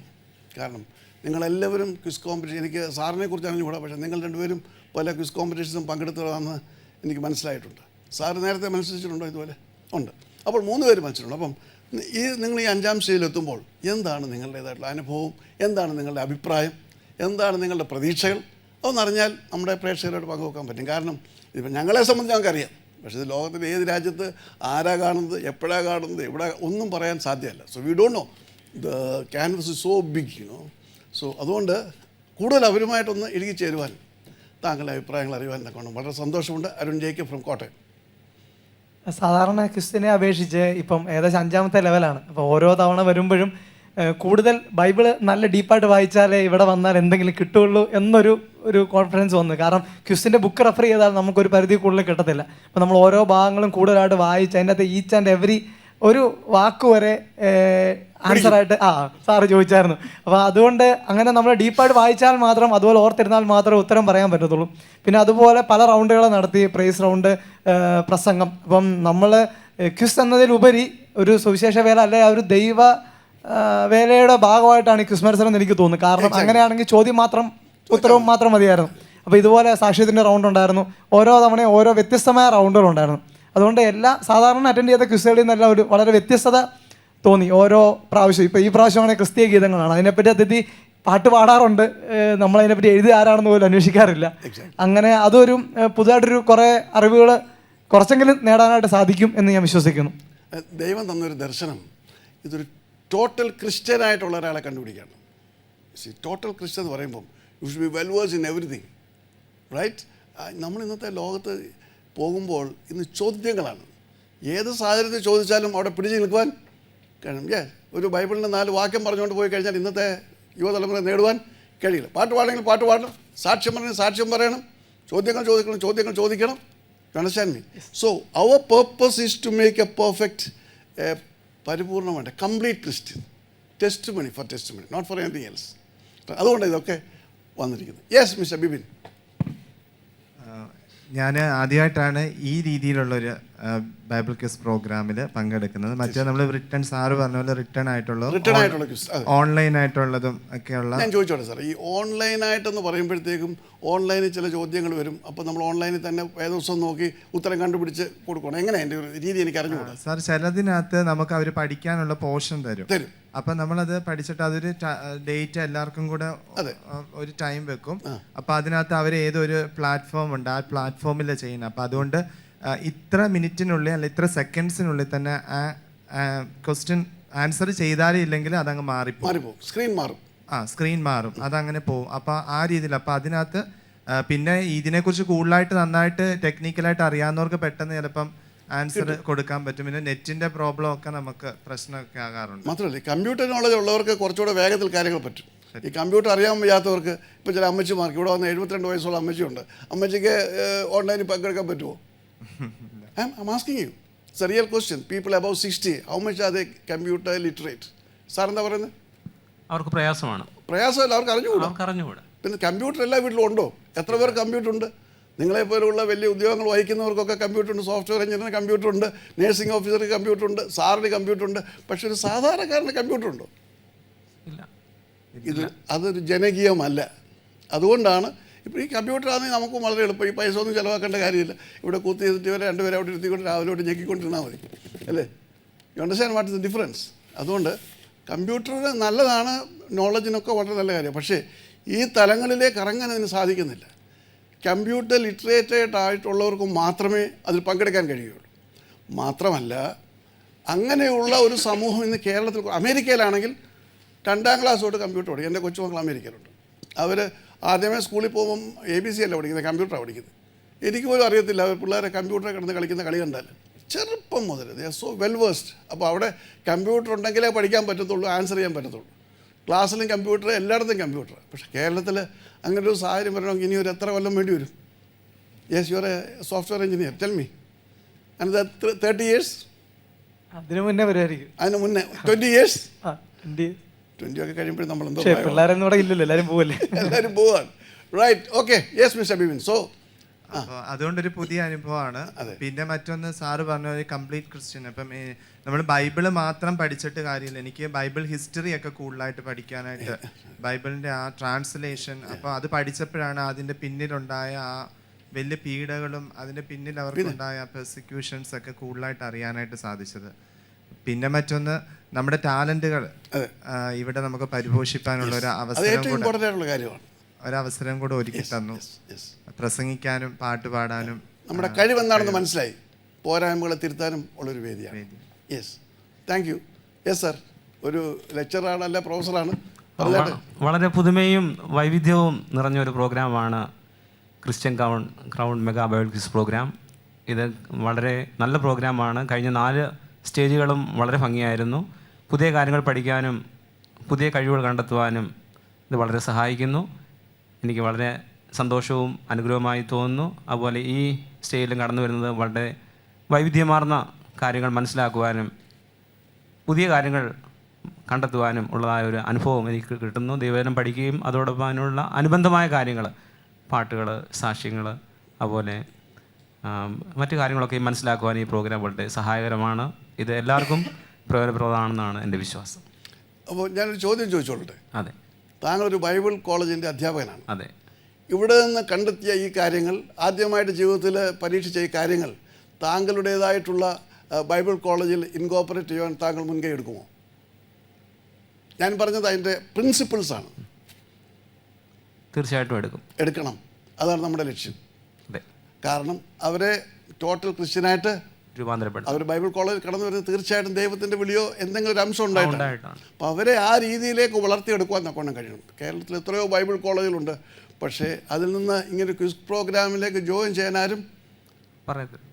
കാരണം നിങ്ങളെല്ലാവരും ക്വിസ് കോമ്പറ്റീഷൻ, എനിക്ക് സാറിനെ കുറിച്ച് അറിഞ്ഞുകൂടാ, പക്ഷേ നിങ്ങൾ 2 പേരും പല ക്വിസ് കോമ്പറ്റീഷൻസും പങ്കെടുത്തതാണെന്ന് എനിക്ക് മനസ്സിലായിട്ടുണ്ട്. സാറ് നേരത്തെ മത്സരിച്ചിട്ടുണ്ടോ? ഇതുപോലെ ഉണ്ട്. അപ്പോൾ 3 പേര് മത്സരമുണ്ട്. അപ്പം നിങ്ങൾ ഈ 5ാം സ്റ്റേജിലെത്തുമ്പോൾ എന്താണ് നിങ്ങളുടേതായിട്ടുള്ള അനുഭവം, എന്താണ് നിങ്ങളുടെ അഭിപ്രായം, എന്താണ് നിങ്ങളുടെ പ്രതീക്ഷകൾ, അതൊന്നറിഞ്ഞാൽ നമ്മുടെ പ്രേക്ഷകരോട് പങ്കുവെക്കാൻ പറ്റും. കാരണം ഇതിപ്പോൾ ഞങ്ങളെ സംബന്ധിച്ച് ഞങ്ങൾക്കറിയാം, പക്ഷേ ഇത് ലോകത്തിൻ്റെ ഏത് രാജ്യത്ത് ആരാ കാണുന്നത്, എപ്പോഴാണ് കാണുന്നത്, എവിടെ ഒന്നും പറയാൻ സാധ്യമല്ല. So we don't know, the canvas is so big, so അതുകൊണ്ട് കൂടുതൽ അവരുമായിട്ടൊന്ന് ഇഴുകിച്ചേരുവാൻ, താങ്കളുടെ അഭിപ്രായങ്ങൾ അറിയുവാൻ എന്നൊക്കെ വളരെ സന്തോഷമുണ്ട്. Arun Jacob from Kottayam. സാധാരണ ക്രിസ്ത്യനെ അപേക്ഷിച്ച് ഇപ്പം ഏകദേശം 5ാമത്തെ ലെവലാണ്. അപ്പോൾ ഓരോ തവണ വരുമ്പോഴും കൂടുതൽ ബൈബിള് നല്ല ഡീപ്പായിട്ട് വായിച്ചാലേ ഇവിടെ വന്നാൽ എന്തെങ്കിലും കിട്ടുള്ളൂ എന്നൊരു കോൺഫിഡൻസ് വന്നു. കാരണം ക്രിസ്ത്യൻ്റെ ബുക്ക് റെഫർ ചെയ്താൽ നമുക്കൊരു പരിധി കൂടുതൽ കിട്ടത്തില്ല. അപ്പോൾ നമ്മൾ ഓരോ ഭാഗങ്ങളും കൂടുതലായിട്ട് വായിച്ച് അതിൻ്റെ അകത്ത് ഈച്ച് ആൻഡ് എവറി ഒരു വാക്ക് വരെ ആൻസറായിട്ട് സാറ് ചോദിച്ചായിരുന്നു. അപ്പോൾ അതുകൊണ്ട് അങ്ങനെ നമ്മൾ ഡീപ്പായിട്ട് വായിച്ചാൽ മാത്രം, അതുപോലെ ഓർത്തിരുന്നാൽ മാത്രമേ ഉത്തരം പറയാൻ പറ്റത്തുള്ളൂ. പിന്നെ അതുപോലെ പല റൗണ്ടുകൾ നടത്തി, പ്രൈസ് റൗണ്ട്, പ്രസംഗം. അപ്പം നമ്മൾ ക്വിസ് എന്നതിലുപരി ഒരു സുവിശേഷ വേല അല്ലെ ഒരു ദൈവ വേലയുടെ ഭാഗമായിട്ടാണ് ഈ ക്വിസ് മത്സരം എന്ന് എനിക്ക് തോന്നുന്നു. കാരണം അങ്ങനെയാണെങ്കിൽ ചോദ്യം മാത്രം ഉത്തരവും മാത്രം മതിയായിരുന്നു. അപ്പോൾ ഇതുപോലെ സാക്ഷ്യത്തിൻ്റെ റൗണ്ട് ഉണ്ടായിരുന്നു. ഓരോ തവണയും ഓരോ വ്യത്യസ്തമായ റൗണ്ടുകളുണ്ടായിരുന്നു. അതുകൊണ്ട് സാധാരണ അറ്റൻഡ് ചെയ്ത ക്വിസുകളിൽ നിന്നെല്ലാം ഒരു വളരെ വ്യത്യസ്തത തോന്നി ഓരോ പ്രാവശ്യം. ഇപ്പോൾ ഈ പ്രാവശ്യമാണെങ്കിൽ ക്രിസ്തീയ ഗീതങ്ങളാണ്. അതിനെപ്പറ്റി അതിഥി പാട്ട് പാടാറുണ്ട്, നമ്മളതിനെപ്പറ്റി എഴുതി ആരാണെന്ന് പോലും അന്വേഷിക്കാറില്ല. അങ്ങനെ അതൊരു പുതുതായിട്ടൊരു കുറേ അറിവുകൾ കുറച്ചെങ്കിലും നേടാനായിട്ട് സാധിക്കും എന്ന് ഞാൻ വിശ്വസിക്കുന്നു. ദൈവം തന്നൊരു ദർശനം ഇതൊരു ടോട്ടൽ ക്രിസ്ത്യനായിട്ടുള്ള ഒരാളെ കണ്ടുപിടിക്കുകയാണ്. ടോട്ടൽ ക്രിസ്ത്യൻ എന്ന് പറയുമ്പം you should be well versed in everything, right? നമ്മൾ ഇന്നത്തെ ലോകത്ത് പോകുമ്പോൾ ഇന്ന് ചോദ്യങ്ങളാണ്. ഏത് സാഹചര്യത്തിൽ ചോദിച്ചാലും അവിടെ പിടിച്ച് നിൽക്കുവാൻ കഴിയും. ഒരു ബൈബിളിൻ്റെ 4 വാക്യം പറഞ്ഞുകൊണ്ട് പോയി കഴിഞ്ഞാൽ ഇന്നത്തെ യുവതലമുറ നേടുവാൻ കഴിയില്ല. പാട്ട് പാടണമെങ്കിൽ പാട്ട് പാടണം, സാക്ഷ്യം പറയണമെങ്കിൽ സാക്ഷ്യം പറയണം, ചോദ്യങ്ങൾ ചോദിക്കണം, ചോദ്യങ്ങൾ ചോദിക്കണം. You understand me? So our purpose is to make a perfect പരിപൂർണമായിട്ട് complete Christian, testimony for testimony, not for anything else. അതുകൊണ്ട് ഇതൊക്കെ വന്നിരിക്കുന്നത്. Yes mister Bibin. ഞാൻ ആദ്യമായിട്ടാണ് ഈ രീതിയിലുള്ളൊരു ബൈബിൾ ക്വിസ് പ്രോഗ്രാമിൽ പങ്കെടുക്കുന്നത്. മറ്റേ നമ്മൾ റിട്ടേൺ, സാറ് പറഞ്ഞ പോലെ റിട്ടേൺ ആയിട്ടുള്ള ക്വിസ്, ഓൺലൈൻ ആയിട്ടുള്ളതും ഒക്കെയുള്ള. ഞാൻ ചോദിച്ചോട്ടെ സാർ, ഈ ഓൺലൈനായിട്ടെന്ന് പറയുമ്പോഴത്തേക്കും ഓൺലൈനിൽ ചില ചോദ്യങ്ങൾ വരും. അപ്പോൾ നമ്മൾ ഓൺലൈനിൽ തന്നെ ദിവസം നോക്കി ഉത്തരം കണ്ടുപിടിച്ച് കൊടുക്കണം. എങ്ങനെയാണ് എൻ്റെ ഒരു രീതി എനിക്ക് അറിഞ്ഞുകൂടാ സാർ. ചിലതിനകത്ത് നമുക്ക് അവർ പഠിക്കാനുള്ള പോർഷൻ തരും. അപ്പം നമ്മളത് പഠിച്ചിട്ട് അതൊരു ഡേറ്റ് എല്ലാവർക്കും കൂടെ ഒരു ടൈം വെക്കും. അപ്പം അതിനകത്ത് അവർ ഏതൊരു പ്ലാറ്റ്ഫോം ഉണ്ട്, ആ പ്ലാറ്റ്ഫോമിൽ ചെയ്യുന്നത്. അപ്പം അതുകൊണ്ട് ഇത്ര മിനിറ്റിനുള്ളിൽ അല്ല ഇത്ര സെക്കൻഡ്സിനുള്ളിൽ തന്നെ ആ ക്വസ്റ്റ്യൻ ആൻസർ ചെയ്താലേ ഇല്ലെങ്കിൽ അതങ്ങ് മാറിപ്പോകും, സ്ക്രീൻ മാറും, അതങ്ങനെ പോകും. അപ്പോൾ ആ രീതിയിൽ. അപ്പോൾ അതിനകത്ത് പിന്നെ ഇതിനെക്കുറിച്ച് കൂടുതലായിട്ട് നന്നായിട്ട് ടെക്നിക്കലായിട്ട് അറിയാവുന്നവർക്ക് പെട്ടെന്ന് ചിലപ്പം ആൻസർ കൊടുക്കാൻ പറ്റും. പിന്നെ നെറ്റിൻ്റെ പ്രോബ്ലം ഒക്കെ നമുക്ക് പ്രശ്നമൊക്കെ ആകാറുണ്ട്. മാത്രമല്ല കമ്പ്യൂട്ടർ നോളജ് ഉള്ളവർക്ക് കുറച്ചുകൂടെ വേഗത്തിൽ കാര്യങ്ങൾ പറ്റും. ഈ കമ്പ്യൂട്ടർ അറിയാൻ വയ്യാത്തവർക്ക്, ഇപ്പോൾ ചില അമ്മച്ചിമാർക്ക്, ഇവിടെ വന്ന് 72 വയസ്സുള്ള അമ്മച്ചിയുണ്ട്, അമ്മച്ചിക്ക് ഓൺലൈനിൽ പങ്കെടുക്കാൻ പറ്റുമോ? I am asking you, it's A real question. People above 60, how much are they computer literate? Sir എന്താ പറയുന്നത്? അവർക്ക് പ്രയാസമാണ്. പ്രയാസമല്ല, അവർക്ക് അറിഞ്ഞുകൂടാ. പിന്നെ കമ്പ്യൂട്ടർ എല്ലാ വീട്ടിലും ഉണ്ടോ? എത്ര പേർ കമ്പ്യൂട്ടർ ഉണ്ട്? നിങ്ങളെപ്പോലുള്ള വലിയ ഉദ്യോഗങ്ങൾ വഹിക്കുന്നവർക്കൊക്കെ കമ്പ്യൂട്ടറുണ്ട്, സോഫ്റ്റ്വെയർ എഞ്ചിനീയറിന് കമ്പ്യൂട്ടറുണ്ട്, നേഴ്സിംഗ് ഓഫീസർക്ക് കമ്പ്യൂട്ടറുണ്ട്, സാറിന് കമ്പ്യൂട്ടറുണ്ട്. പക്ഷെ ഒരു സാധാരണക്കാരന് കമ്പ്യൂട്ടറുണ്ടോ? ഇല്ല. അതൊരു ജനകീയമല്ല. അതുകൊണ്ടാണ് ഇപ്പോൾ ഈ കമ്പ്യൂട്ടർ ആണെങ്കിൽ നമുക്കും വളരെ എളുപ്പം. ഈ പൈസ ഒന്നും ചിലവാക്കേണ്ട കാര്യമില്ല. ഇവിടെ കൂത്തി ചെയ്തിട്ട് വരെ 2 പേരെ അവിടെ ഇരുത്തിക്കൊണ്ട് രാവിലെ ഞെക്കിക്കൊണ്ടിരുന്നാൽ മതി, അല്ലേ? You understand what is the difference? അതുകൊണ്ട് കമ്പ്യൂട്ടർ നല്ലതാണ്, നോളജിനൊക്കെ വളരെ നല്ല കാര്യം. പക്ഷേ ഈ തലങ്ങളിലേക്ക് ഇറങ്ങാൻ അതിന് സാധിക്കുന്നില്ല. കമ്പ്യൂട്ടർ ലിറ്ററേറ്റഡ് ആയിട്ടുള്ളവർക്ക് മാത്രമേ അതിൽ പങ്കെടുക്കാൻ കഴിയുള്ളൂ. മാത്രമല്ല, അങ്ങനെയുള്ള ഒരു സമൂഹം ഇന്ന് കേരളത്തിൽ, അമേരിക്കയിലാണെങ്കിൽ 2ാം ക്ലാസ് തൊട്ട് കമ്പ്യൂട്ടർ പഠിക്കും. എൻ്റെ കൊച്ചുമക്കൾ അമേരിക്കയിലുണ്ട്. അവർ ആദ്യമേ സ്കൂളിൽ പോകുമ്പം ABC അല്ല പഠിക്കുന്നത്, കമ്പ്യൂട്ടറാണ് പഠിക്കുന്നത്. എനിക്ക് പോലും അറിയത്തില്ല അവർ പിള്ളേരെ കമ്പ്യൂട്ടറിൽ കിടന്ന് കളിക്കുന്ന കളി കണ്ടാൽ. ചെറുപ്പം മുതൽ they are so well versed. അപ്പോൾ അവിടെ കമ്പ്യൂട്ടർ ഉണ്ടെങ്കിലേ പഠിക്കാൻ പറ്റത്തുള്ളൂ, ആൻസർ ചെയ്യാൻ പറ്റത്തുള്ളൂ. ക്ലാസ്സിലും കമ്പ്യൂട്ടർ, എല്ലായിടത്തും കമ്പ്യൂട്ടർ. പക്ഷേ കേരളത്തിൽ അങ്ങനെ ഒരു സാഹചര്യം വരണമെങ്കിൽ ഇനി ഒരു എത്ര കൊല്ലം വേണ്ടി വരും? Yes, you are A software engineer, tell me. And 30 years? അതിന് മുന്നേ വരുമായിരിക്കും. അതിന് മുന്നേ 20 years? 20 ഒക്കെ കഴിയുമ്പോഴും നമ്മൾ എന്തോ പിള്ളേരൊന്നും ഇവിടെ ഇല്ലല്ലോ, എല്ലാവരും പോവല്ലേ. എല്ലാവരും പോവാണ്. Right, okay. Yes mister Bibin. So അതുകൊണ്ടൊരു പുതിയ അനുഭവമാണ്. പിന്നെ മറ്റൊന്ന് സാറ് പറഞ്ഞ ഒരു കംപ്ലീറ്റ് ക്രിസ്ത്യൻ. അപ്പം നമ്മൾ ബൈബിള് മാത്രം പഠിച്ചിട്ട് കാര്യമില്ല. എനിക്ക് ബൈബിൾ ഹിസ്റ്ററി ഒക്കെ കൂടുതലായിട്ട് പഠിക്കാനായിട്ട്, ബൈബിളിൻ്റെ ആ ട്രാൻസ്ലേഷൻ, അപ്പോൾ അത് പഠിച്ചപ്പോഴാണ് അതിൻ്റെ പിന്നിലുണ്ടായ ആ വലിയ പീഡകളും അതിൻ്റെ പിന്നിൽ അവർക്കുണ്ടായ പെർസിക്യൂഷൻസ് ഒക്കെ കൂടുതലായിട്ട് അറിയാനായിട്ട് സാധിച്ചത്. പിന്നെ മറ്റൊന്ന് നമ്മുടെ ടാലൻറ്റുകൾ ഇവിടെ നമുക്ക് പരിപോഷിപ്പാനുള്ള ഒരു അവസരം കൂടെ ഒരുക്കി തന്നു. പ്രസംഗിക്കാനും പാട്ട് പാടാനും നമ്മുടെ കഴിവെന്താണെന്ന് മനസ്സിലായി. പോരായ്മകളെ തിരുത്താനും ഉള്ളൊരു വേദിയാണ്. Yes, thank you. Yes sir, ഒരു ലെക്ചറാണ്, അല്ല പ്രൊഫസറാണ്. വളരെ പുതുമയും വൈവിധ്യവും നിറഞ്ഞൊരു പ്രോഗ്രാമാണ് Christian crown mega Bible quiz program. ഇത് വളരെ നല്ല പ്രോഗ്രാമാണ്. കഴിഞ്ഞ 4 സ്റ്റേജുകളും വളരെ ഭംഗിയായിരുന്നു. പുതിയ കാര്യങ്ങൾ പഠിക്കാനും പുതിയ കഴിവുകൾ കണ്ടെത്തുവാനും ഇത് വളരെ സഹായിക്കുന്നു. എനിക്ക് വളരെ സന്തോഷവും അനുഗ്രഹവുമായി തോന്നുന്നു. അതുപോലെ ഈ സ്റ്റേജിലും കടന്നു വരുന്നത് വളരെ വൈവിധ്യമാർന്ന കാര്യങ്ങൾ മനസ്സിലാക്കുവാനും പുതിയ കാര്യങ്ങൾ കണ്ടെത്തുവാനും ഉള്ളതായ ഒരു അനുഭവം എനിക്ക് കിട്ടുന്നു. ദൈവവചനം പഠിക്കുകയും അതോടൊപ്പം അതിനുള്ള അനുബന്ധമായ കാര്യങ്ങൾ, പാട്ടുകൾ, സാക്ഷ്യങ്ങൾ, അതുപോലെ മറ്റു കാര്യങ്ങളൊക്കെ മനസ്സിലാക്കുവാൻ ഈ പ്രോഗ്രാം വളരെ സഹായകരമാണ്. ഇത് എല്ലാവർക്കും പ്രയോജനപ്രദമാണെന്നാണ് എൻ്റെ വിശ്വാസം. അപ്പോൾ ഞാനൊരു ചോദ്യം ചോദിച്ചോളട്ടെ? അതെ. താങ്കളൊരു ബൈബിൾ കോളേജിൻ്റെ അധ്യാപകനാണ്. അതെ. ഇവിടെ നിന്ന് കണ്ടെത്തിയ ഈ കാര്യങ്ങൾ, ആദ്യമായിട്ട് ജീവിതത്തിൽ പരീക്ഷിച്ച ഈ കാര്യങ്ങൾ താങ്കളുടേതായിട്ടുള്ള ബൈബിൾ കോളേജിൽ ഇൻകോപ്പറേറ്റ് ചെയ്യാൻ താങ്കൾ മുൻകൈ എടുക്കുമോ? ഞാൻ പറഞ്ഞത് അതിൻ്റെ പ്രിൻസിപ്പിൾസാണ്. തീർച്ചയായിട്ടും എടുക്കണം. അതാണ് നമ്മുടെ ലക്ഷ്യം. അതെ. കാരണം അവരെ ടോട്ടൽ ക്രിസ്ത്യനായിട്ട് രൂപാന്തരപ്പെടും. അവർ ബൈബിൾ കോളേജിൽ കടന്നു വരുന്നത് തീർച്ചയായിട്ടും ദൈവത്തിൻ്റെ വിളിയോ എന്തെങ്കിലും ഒരു അംശം ഉണ്ടായിട്ടാണ്. അപ്പോൾ അവരെ ആ രീതിയിലേക്ക് വളർത്തിയെടുക്കുവാൻ നോക്കണം കഴിയണം. കേരളത്തിൽ എത്രയോ ബൈബിൾ കോളേജുകളുണ്ട്. പക്ഷേ അതിൽ നിന്ന് ഇങ്ങനെ ക്വിസ് പ്രോഗ്രാമിലേക്ക് ജോയിൻ ചെയ്യാൻ ആരും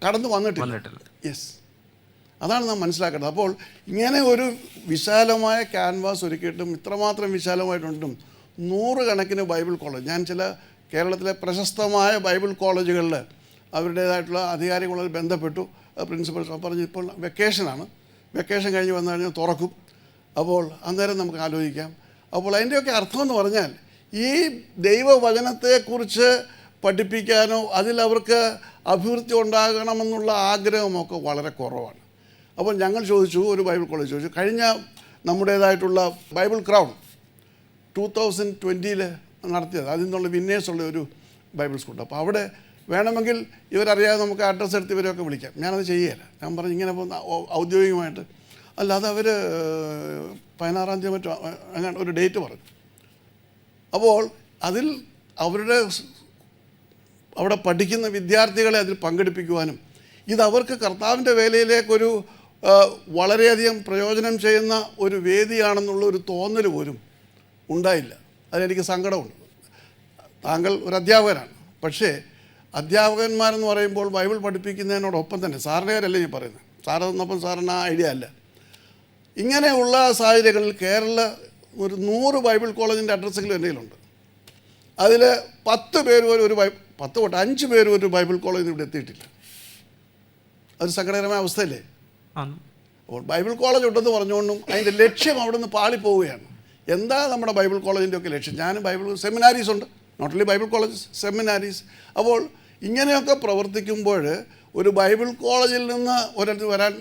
കടന്നു വന്നിട്ടില്ല. യെസ്, അതാണ് നാം മനസ്സിലാക്കേണ്ടത്. അപ്പോൾ ഇങ്ങനെ ഒരു വിശാലമായ ക്യാൻവാസ് ഒരുക്കിയിട്ടും ഇത്രമാത്രം വിശാലമായിട്ടുണ്ടും 100 കണക്കിന് ബൈബിൾ കോളേജ്, ഞാൻ ചില കേരളത്തിലെ പ്രശസ്തമായ ബൈബിൾ കോളേജുകളിൽ അവരുടേതായിട്ടുള്ള അധികാരികളുമായി ബന്ധപ്പെട്ടു. പ്രിൻസിപ്പൽസ് പറഞ്ഞു ഇപ്പോൾ വെക്കേഷൻ കഴിഞ്ഞ് വന്നു കഴിഞ്ഞാൽ തുറക്കും. അപ്പോൾ അന്നേരം നമുക്ക് ആലോചിക്കാം. അപ്പോൾ അതിൻ്റെയൊക്കെ അർത്ഥം എന്ന് പറഞ്ഞാൽ ഈ ദൈവവചനത്തെക്കുറിച്ച് പഠിപ്പിക്കാനോ അതിലവർക്ക് അഭിവൃദ്ധി ഉണ്ടാകണമെന്നുള്ള ആഗ്രഹമൊക്കെ വളരെ കുറവാണ്. അപ്പോൾ ഞങ്ങൾ ചോദിച്ചു, ഒരു ബൈബിൾ കോളേജ് ചോദിച്ചു, കഴിഞ്ഞ നമ്മുടേതായിട്ടുള്ള ബൈബിൾ ക്രൗൺ 2020 നടത്തിയത്, അതിൽ നിന്നുള്ള വിന്നേഴ്സുള്ള ഒരു ബൈബിൾ സ്കൂൾ. അപ്പോൾ അവിടെ വേണമെങ്കിൽ ഇവരറിയാതെ നമുക്ക് അഡ്രസ്സ് എടുത്ത് ഇവരെയൊക്കെ വിളിക്കാം. ഞാനത് ചെയ്യുകയില്ല. ഞാൻ പറഞ്ഞു ഇങ്ങനെ ഔദ്യോഗികമായിട്ട് അല്ലാതെ അവർ 16-ാം തീയതി മറ്റോ അങ്ങനെ ഒരു ഡേറ്റ് പറഞ്ഞു. അപ്പോൾ അതിൽ അവരുടെ അവിടെ പഠിക്കുന്ന വിദ്യാർത്ഥികളെ അതിൽ പങ്കെടുപ്പിക്കുവാനും ഇത് അവർക്ക് കർത്താവിൻ്റെ വേലയിലേക്കൊരു വളരെയധികം പ്രയോജനം ചെയ്യുന്ന ഒരു വേദിയാണെന്നുള്ള ഒരു തോന്നൽ പോലും ഉണ്ടായില്ല. അതിലെനിക്ക് സങ്കടമുണ്ട്. താങ്കൾ ഒരു അധ്യാപകനാണ്. പക്ഷേ അധ്യാപകന്മാരെന്ന് പറയുമ്പോൾ ബൈബിൾ പഠിപ്പിക്കുന്നതിനോടൊപ്പം തന്നെ സാറിൻ്റെ കാര്യമല്ല ഞാൻ പറയുന്നത്, സാറ് തന്നപ്പം സാറിന് ആ ഐഡിയ അല്ല. ഇങ്ങനെയുള്ള സാഹചര്യങ്ങളിൽ കേരള ഒരു 100 ബൈബിൾ കോളേജിൻ്റെ അഡ്രസ്സുകൾ എൻ്റെ കയ്യിലുണ്ട്. അതിൽ 10 പേര് പോലും 10 തൊട്ട് 5 പേര് ഒരു ബൈബിൾ കോളേജിൽ ഇവിടെ എത്തിയിട്ടില്ല. അതൊരു സങ്കടകരമായ അവസ്ഥയല്ലേ? അപ്പോൾ ബൈബിൾ കോളേജ് ഉണ്ടെന്ന് പറഞ്ഞുകൊണ്ടും അതിൻ്റെ ലക്ഷ്യം അവിടെ നിന്ന് പാളിപ്പോവുകയാണ്. എന്താ നമ്മുടെ ബൈബിൾ കോളേജിൻ്റെ ഒക്കെ ലക്ഷ്യം? ഞാനും ബൈബിൾ സെമിനാരീസ് ഉണ്ട്, നോട്ട് ഓൺലി ബൈബിൾ കോളേജ്, സെമിനാരീസ്. അപ്പോൾ ഇങ്ങനെയൊക്കെ പ്രവർത്തിക്കുമ്പോൾ ഒരു ബൈബിൾ കോളേജിൽ നിന്ന് ഒരിടത്ത് വരാൻ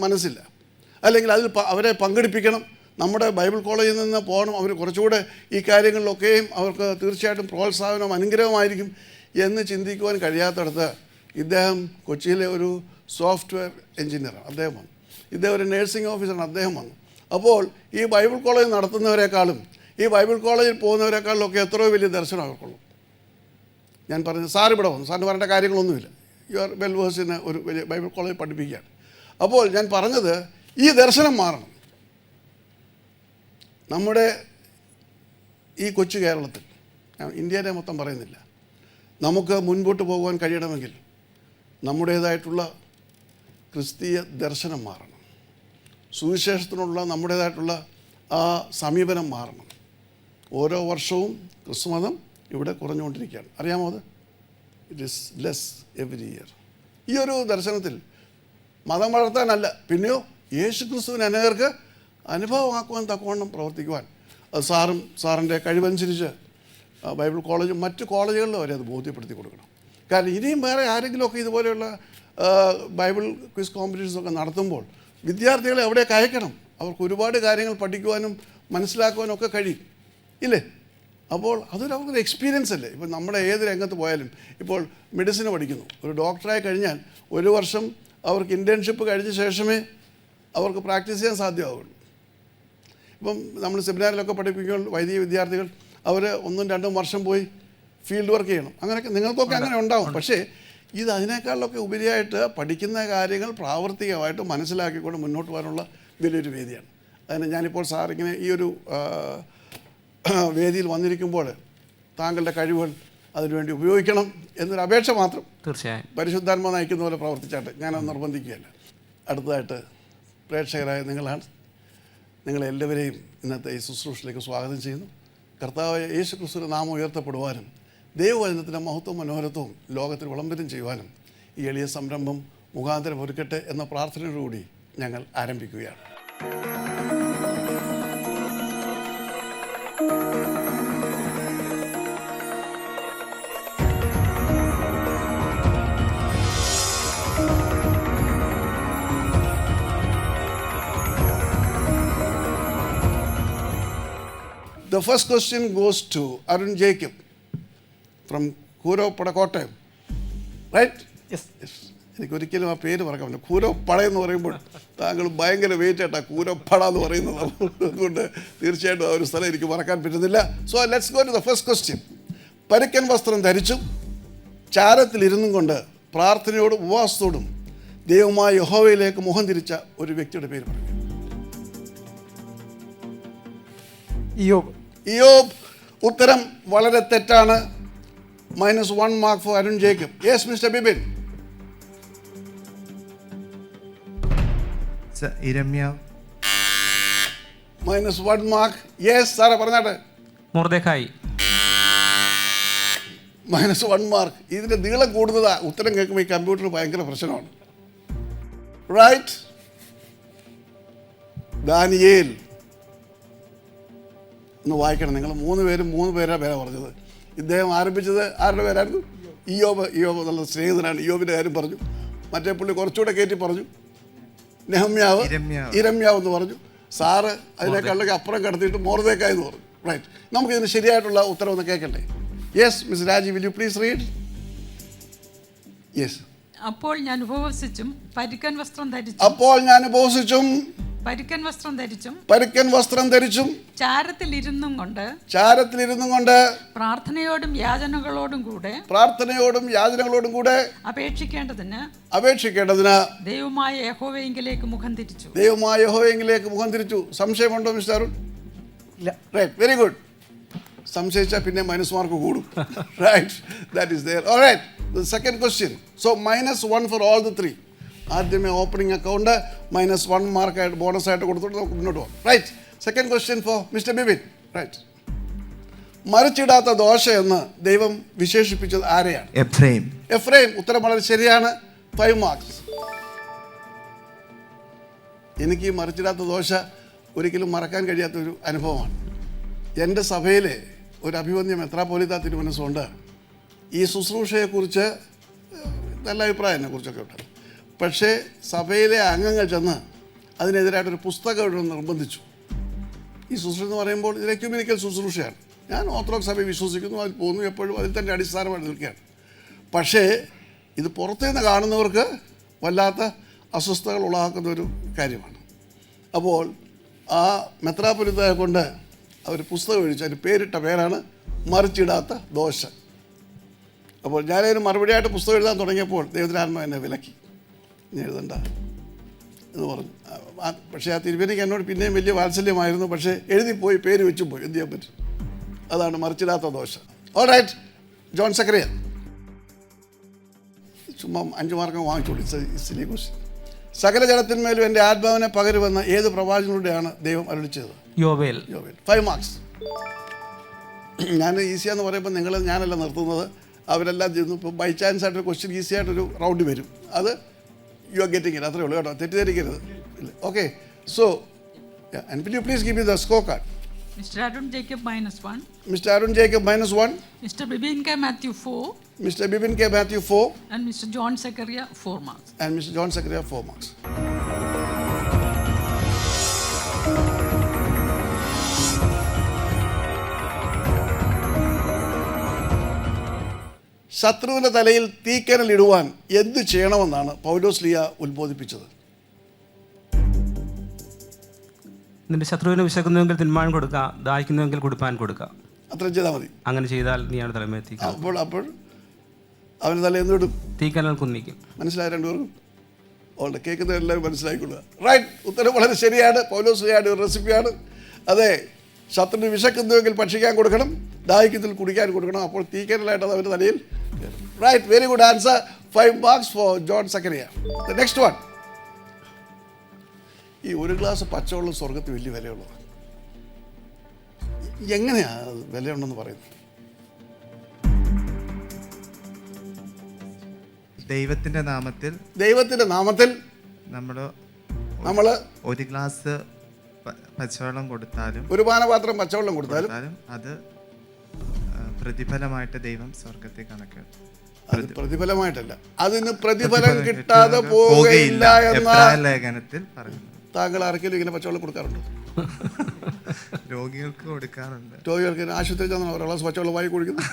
മനസ്സില്ല. അല്ലെങ്കിൽ അതിൽ അവരെ പങ്കെടുപ്പിക്കണം, നമ്മുടെ ബൈബിൾ കോളേജിൽ നിന്ന് പോകണം, അവർ കുറച്ചുകൂടെ ഈ കാര്യങ്ങളിലൊക്കെയും അവർക്ക് തീർച്ചയായിട്ടും പ്രോത്സാഹനവും അനുഗ്രഹമായിരിക്കും എന്ന് ചിന്തിക്കുവാൻ കഴിയാത്തടത്ത് ഇദ്ദേഹം കൊച്ചിയിലെ ഒരു സോഫ്റ്റ്വെയർ എഞ്ചിനീയറാണ്, അദ്ദേഹം വന്നു. ഇദ്ദേഹം ഒരു നേഴ്സിംഗ് ഓഫീസറാണ്, അദ്ദേഹം വന്നു. അപ്പോൾ ഈ ബൈബിൾ കോളേജ് നടത്തുന്നവരെക്കാളും ഈ ബൈബിൾ കോളേജിൽ പോകുന്നവരെക്കാളും ഒക്കെ എത്രയോ വലിയ ദർശനം അവർക്കുള്ളൂ. ഞാൻ പറഞ്ഞു, സാർ ഇവിടെ വന്നു, സാറിന് പറയേണ്ട കാര്യങ്ങളൊന്നുമില്ല, യു ആർ വെൽ വേഴ്സിന് ഒരു വലിയ ബൈബിൾ കോളേജ് പഠിപ്പിക്കുകയാണ്. അപ്പോൾ ഞാൻ പറഞ്ഞത് ഈ ദർശനം മാറണം. നമ്മുടെ ഈ കൊച്ചു കേരളത്തിൽ, ഞാൻ ഇന്ത്യയിലെ മൊത്തം പറയുന്നില്ല, നമുക്ക് മുൻപോട്ട് പോകുവാൻ കഴിയണമെങ്കിൽ നമ്മുടേതായിട്ടുള്ള ക്രിസ്തീയ ദർശനം മാറണം. സുവിശേഷത്തിനുള്ള നമ്മുടേതായിട്ടുള്ള ആ സമീപനം മാറണം. ഓരോ വർഷവും ക്രിസ്തുമതം ഇവിടെ കുറഞ്ഞുകൊണ്ടിരിക്കുകയാണ്, അറിയാമോ? അത് it is less every year. ഈ ഒരു ദർശനത്തിൽ മതം വളർത്താനല്ല, പിന്നെയോ യേശു ക്രിസ്തുവിന് അനേകർക്ക് അനുഭവമാക്കുവാൻ തക്കവണ്ണം പ്രവർത്തിക്കുവാൻ അത് സാറിൻ്റെ കഴിവനുസരിച്ച് ബൈബിൾ കോളേജും മറ്റ് കോളേജുകളിലും അവരെ അത് ബോധ്യപ്പെടുത്തി കൊടുക്കണം. കാരണം ഇനിയും വേറെ ആരെങ്കിലുമൊക്കെ ഇതുപോലെയുള്ള ബൈബിൾ ക്വിസ് കോമ്പറ്റീഷൻസൊക്കെ നടത്തുമ്പോൾ വിദ്യാർത്ഥികളെ അവിടേക്ക് അയക്കണം. അവർക്ക് ഒരുപാട് കാര്യങ്ങൾ പഠിക്കുവാനും മനസ്സിലാക്കുവാനും ഒക്കെ കഴിയും, ഇല്ലേ? അപ്പോൾ അവർക്കൊരു എക്സ്പീരിയൻസ് അല്ലേ? ഇപ്പോൾ നമ്മുടെ ഏത് രംഗത്ത് പോയാലും, ഇപ്പോൾ മെഡിസിന് പഠിക്കുന്നു, ഒരു ഡോക്ടറായി കഴിഞ്ഞാൽ 1 വർഷം അവർക്ക് ഇൻറ്റേൺഷിപ്പ് കഴിഞ്ഞ ശേഷമേ അവർക്ക് പ്രാക്ടീസ് ചെയ്യാൻ സാധ്യമാവുള്ളൂ. ഇപ്പം നമ്മൾ സെമിനാറിലൊക്കെ പഠിപ്പിക്കുമ്പോൾ വൈദിക വിദ്യാർത്ഥികൾ അവർ 1-2 വർഷം പോയി ഫീൽഡ് വർക്ക് ചെയ്യണം. അങ്ങനെയൊക്കെ നിങ്ങൾക്കൊക്കെ അങ്ങനെ ഉണ്ടാവും. പക്ഷേ ഇത് അതിനേക്കാളൊക്കെ ഉപരിയായിട്ട് പഠിക്കുന്ന കാര്യങ്ങൾ പ്രാവർത്തികമായിട്ട് മനസ്സിലാക്കിക്കൊണ്ട് മുന്നോട്ട് പോകാനുള്ള വലിയൊരു വേദിയാണ്. അതിന് ഞാനിപ്പോൾ സാറിങ്ങനെ ഈ ഒരു വേദിയിൽ വന്നിരിക്കുമ്പോൾ താങ്കളുടെ കഴിവുകൾ അതിനുവേണ്ടി ഉപയോഗിക്കണം എന്നൊരു അപേക്ഷ മാത്രം. തീർച്ചയായും പരിശുദ്ധാത്മ നയിക്കുന്ന പോലെ പ്രവർത്തിച്ചാട്ട് ഞാനത് നിർബന്ധിക്കുകയല്ല. അടുത്തതായിട്ട് പ്രേക്ഷകരായ നിങ്ങളെല്ലാവരെയും ഇന്നത്തെ ഈ ശുശ്രൂഷയിലേക്ക് സ്വാഗതം ചെയ്യുന്നു. കർത്താവായ യേശു ക്രിസ്തുവിന്റെ നാമം ഉയർത്തപ്പെടുവാനും ദൈവവചനത്തിൻ്റെ മഹത്വവും മനോഹരത്വവും ലോകത്തിൽ വിളംബരം ചെയ്യുവാനും ഈ എളിയ സംരംഭം മുഖാന്തരം ഒരുക്കട്ടെ എന്ന പ്രാർത്ഥനയോടുകൂടി ഞങ്ങൾ ആരംഭിക്കുകയാണ്. The first question goes to Arun Jacob from Kuroppada, Kottayam. Right? Yes. എനിക്കൊരിക്കലും ആ പേര് മറക്കാൻ പറ്റില്ല. കൂരോപ്പട എന്ന് പറയുമ്പോൾ താങ്കൾ ഭയങ്കര വെയിറ്റ് ആയിട്ടാ കൂരോപ്പട എന്ന് പറയുന്നത്. അതുകൊണ്ട് തീർച്ചയായിട്ടും ആ ഒരു സ്ഥലം എനിക്ക് മറക്കാൻ പറ്റുന്നില്ല. So let's go to the first question. പരുക്കൻ വസ്ത്രം ധരിച്ചും ചാരത്തിലിരുന്നും കൊണ്ട് പ്രാർത്ഥനയോടും ഉപവാസത്തോടും ദൈവമായ യഹോവയിലേക്ക് മുഖം തിരിച്ച ഒരു വ്യക്തിയുടെ പേര് പറഞ്ഞു. ഇയ്യോബ്. ഉത്തരം വളരെ തെറ്റാണ്. -1 mark for Arun Jacob. Yes mister Bibin. ഇരമ്യാവ്. -1 മാർക്ക്. യെസ് സാറേ പറഞ്ഞാട്ടെ. മൊർദെഖായി. -1 മാർക്ക്. ഇതിൻ്റെ നീളം കൂടുതലാ. ഉത്തരം കേൾക്കുമ്പോൾ ഈ കമ്പ്യൂട്ടർ ഭയങ്കര പ്രശ്നമാണ്. റൈറ്റ്. ദാനിയേൽ. ഒന്ന് വായിക്കണം. നിങ്ങൾ 3 പേരും 3 പേരാ പേരാ പറഞ്ഞത്. ഇദ്ദേഹം ആരംഭിച്ചത് ആരുടെ പേരായിരുന്നു? ഇയ്യോബ്. ഇയ്യോബ് നല്ല സ്നേഹിതനാണ്. ഇയ്യോബിൻ്റെ കാര്യം പറഞ്ഞു. മറ്റേ പുള്ളി കുറച്ചുകൂടെ കയറ്റി പറഞ്ഞു. നെഹമ്യാവ്, ഇരമ്യാവ് എന്ന് പറഞ്ഞു. സാറ് അതിനേക്കാളൊക്കെ അപ്പുറം കടത്തിയിട്ട് മോർദേക്കായ് എന്ന് പറഞ്ഞു. റൈറ്റ്. നമുക്കിതിന് ശരിയായിട്ടുള്ള ഉത്തരവൊന്ന് കേൾക്കണ്ടേ? യെസ് മിസ് രാജി, will you please read? Yes. അപ്പോൾ ഞാൻ ഉപവസിച്ചും പരുക്കൻ വസ്ത്രം ധരിച്ചും ചാരത്തിലിരുന്നും കൊണ്ട് പ്രാർത്ഥനയോടും യാചനകളോടും കൂടെ അപേക്ഷിക്കേണ്ടതിന് ദൈവമായ യഹോവയെങ്കിലേക്ക് മുഖം തിരിച്ചു. സംശയമുണ്ടോ മിസ്റ്റർ അരുൺ? ഇല്ല. Right, very good. സംശയിച്ചാൽ പിന്നെ മൈനസ് മാർക്ക് കൂടും. Right, that is there. Alright, the second question. So -1 for all the 3. ആദ്യമേ ഓപ്പണിംഗ് അക്കൗണ്ട് -1 മാർക്കായിട്ട് ബോണസായിട്ട് കൊടുത്തിട്ട് നമുക്ക് മുന്നോട്ട് പോകാം. Right, second question for mister Bibin. Right. മറിച്ചിടാത്ത ദോശ എന്ന് ദൈവം വിശേഷിപ്പിച്ചത് ആരെയാണ്? എഫ്രൈം. ഉത്തരം വളരെ ശരിയാണ്. 5 മാർക്സ്. എനിക്ക് ഈ മറിച്ചിടാത്ത ദോശ ഒരിക്കലും മറക്കാൻ കഴിയാത്തൊരു അനുഭവമാണ്. എൻ്റെ സഭയിലെ ഒരു അഭിവന്യ മെത്രാപ്പോലീത്ത തിരുമനസ്സുണ്ട്. ഈ ശുശ്രൂഷയെക്കുറിച്ച് നല്ല അഭിപ്രായം എന്നെക്കുറിച്ചൊക്കെ ഉണ്ട്. പക്ഷേ സഭയിലെ അംഗങ്ങൾ ചെന്ന് അതിനെതിരായിട്ടൊരു പുസ്തകം എഴുതാൻ നിർബന്ധിച്ചു. ഈ ശുശ്രൂഷ എന്ന് പറയുമ്പോൾ ഇത് എക്യുമെനിക്കൽ ശുശ്രൂഷയാണ്. ഞാൻ ഓർത്തഡോക്സ് സഭയിൽ വിശ്വസിക്കുന്നു, അതിൽ പോകുന്നു, എപ്പോഴും അതിൽ തന്നെ അടിസ്ഥാനമായിട്ട് നിൽക്കുകയാണ്. പക്ഷേ ഇത് പുറത്തുനിന്ന് കാണുന്നവർക്ക് വല്ലാത്ത അസ്വസ്ഥതകൾ ഉളവാക്കുന്ന ഒരു കാര്യമാണ്. അപ്പോൾ ആ മെത്രാപ്പൊലീത്തയെ കൊണ്ട് അവർ പുസ്തകം എഴുതിച്ചു. അതിന് പേരിട്ട പേരാണ് മറിച്ചിടാത്ത ദോശ. അപ്പോൾ ഞാനതിന് മറുപടിയായിട്ട് പുസ്തകം എഴുതാൻ തുടങ്ങിയപ്പോൾ ദൈവത്തിൻ്റെ ആത്മാവ് എന്നെ വിലക്കി. ഇനി എഴുതണ്ട എന്ന് പറഞ്ഞു. പക്ഷേ ആ തിരുമേനിക്ക് എന്നോട് പിന്നെയും വലിയ വാത്സല്യമായിരുന്നു. പക്ഷേ എഴുതിപ്പോയി, പേര് വെച്ചും പോയി. എന്ത് ചെയ്യാൻ പറ്റും? അതാണ് മറിച്ചിടാത്ത ദോശ. Alright, John Zacharia. ചുമ്മാ 5 മാർക്കും വാങ്ങിച്ചോളൂ. Silly question. സകല ജനത്തിന്മേലും എൻ്റെ ആത്മാവിനെ പകരുമെന്ന ഏത് പ്രവാചകനിലൂടെയാണ് ദൈവം അരുളിച്ചത്? യോവേൽ. 5 മാർക്സ്. ഞാൻ ഈസിയാന്ന് പറയുമ്പോൾ ഞാനല്ല നിർത്തുന്നത്, അവരെല്ലാം ചെയ്യുന്നു. ഇപ്പോൾ ബൈ ചാൻസ് ആയിട്ടൊരു ക്വസ്റ്റ്യൻ ഈസി ആയിട്ടൊരു റൗണ്ട് വരും. അത് യു ആർ ഗെറ്റിംഗ് ഇറ്റ്. അത്രേ ഉള്ളൂ കേട്ടോ, തെറ്റിദ്ധരിക്കരുത്. Okay, so and will you please give me the score card? Mr. Arun Jacob -1. Mr. Arun Jacob -1. Mr. Bibin K. Matthew 4. Mr. Bibin K. Matthew 4. And Mr. John Zechariah 4 marks. And Mr. John Zechariah 4 marks. ശത്രുവിൻ്റെ തലയിൽ തീക്കനൽ ഇടുവാൻ എന്ത് ചെയ്യണമെന്നാണ് പൗലോസ് ലീയ ഉത്ബോധിപ്പിച്ചത്? നിന്റെ ശത്രുവിന് വിശക്കുന്നുവെങ്കിൽ തിന്മാൻ കൊടുക്കുക, ദാഹിക്കുന്നുവെങ്കിൽ കുടിപ്പാൻ കൊടുക്കുക. അത്ര ചെയ്താൽ മതി. അങ്ങനെ ചെയ്താൽ നീയാണ് തലമേത്തി. അപ്പോൾ അവൻ്റെ തല എന്തിടും? തീക്കനൽ കുന്നിക്കും. മനസ്സിലായ രണ്ടുപേർക്കും? അവളുടെ കേൾക്കുന്ന എല്ലാവരും മനസ്സിലാക്കിക്കൊള്ളുക. റൈറ്റ്, ഉത്തരം വളരെ ശരിയാണ്. പൗലോസ് ലീയയുടെ ഒരു റെസിപ്പിയാണ്. അതെ, ശത്രുവിന് വിശക്കുന്നുവെങ്കിൽ ഭക്ഷിക്കാൻ കൊടുക്കണം, ദാഹിക്കുന്നതിൽ കുടിക്കാൻ കൊടുക്കണം. അപ്പോൾ തീക്കനലായിട്ട് അത് അവൻ്റെ തലയിൽ. Right, very good answer. 5 marks for John Zachariah. The next one. ഈ 1 ഗ്ലാസ് പച്ചവെള്ളം സ്വർഗത്തിൽ വലിയ വിലയുള്ളതാണ്. എങ്ങനെയാണ് വിലയുണ്ടെന്ന് പറയുന്നത്? ദൈവത്തിന്റെ നാമത്തിൽ നമ്മൾ 1 ഗ്ലാസ് പച്ചവെള്ളം കൊടുത്താലും, ഒരു പാനപാത്രം പച്ചവെള്ളം കൊടുത്താലും അത് പ്രതിഫലമായിട്ട് ദൈവം സ്വർഗത്തെ കണക്കാക്കും. അത് പ്രതിഫലമായിട്ടല്ല, അതിന് പ്രതിഫലം കിട്ടാതെ പോവുകയില്ല എന്ന ലേഖനത്തിൽ പറയുന്നു. താങ്കൾ ആർക്കെങ്കിലും ഇങ്ങനെ പച്ചവെള്ളം കൊടുക്കാറുണ്ടോ? രോഗികൾക്ക് കൊടുക്കാറുണ്ട്. രോഗികൾക്ക് ആശുപത്രി ചെന്ന് ഒരു ഗ്ലാസ് പച്ചവെള്ളം വാങ്ങി കുടിക്കുന്നു.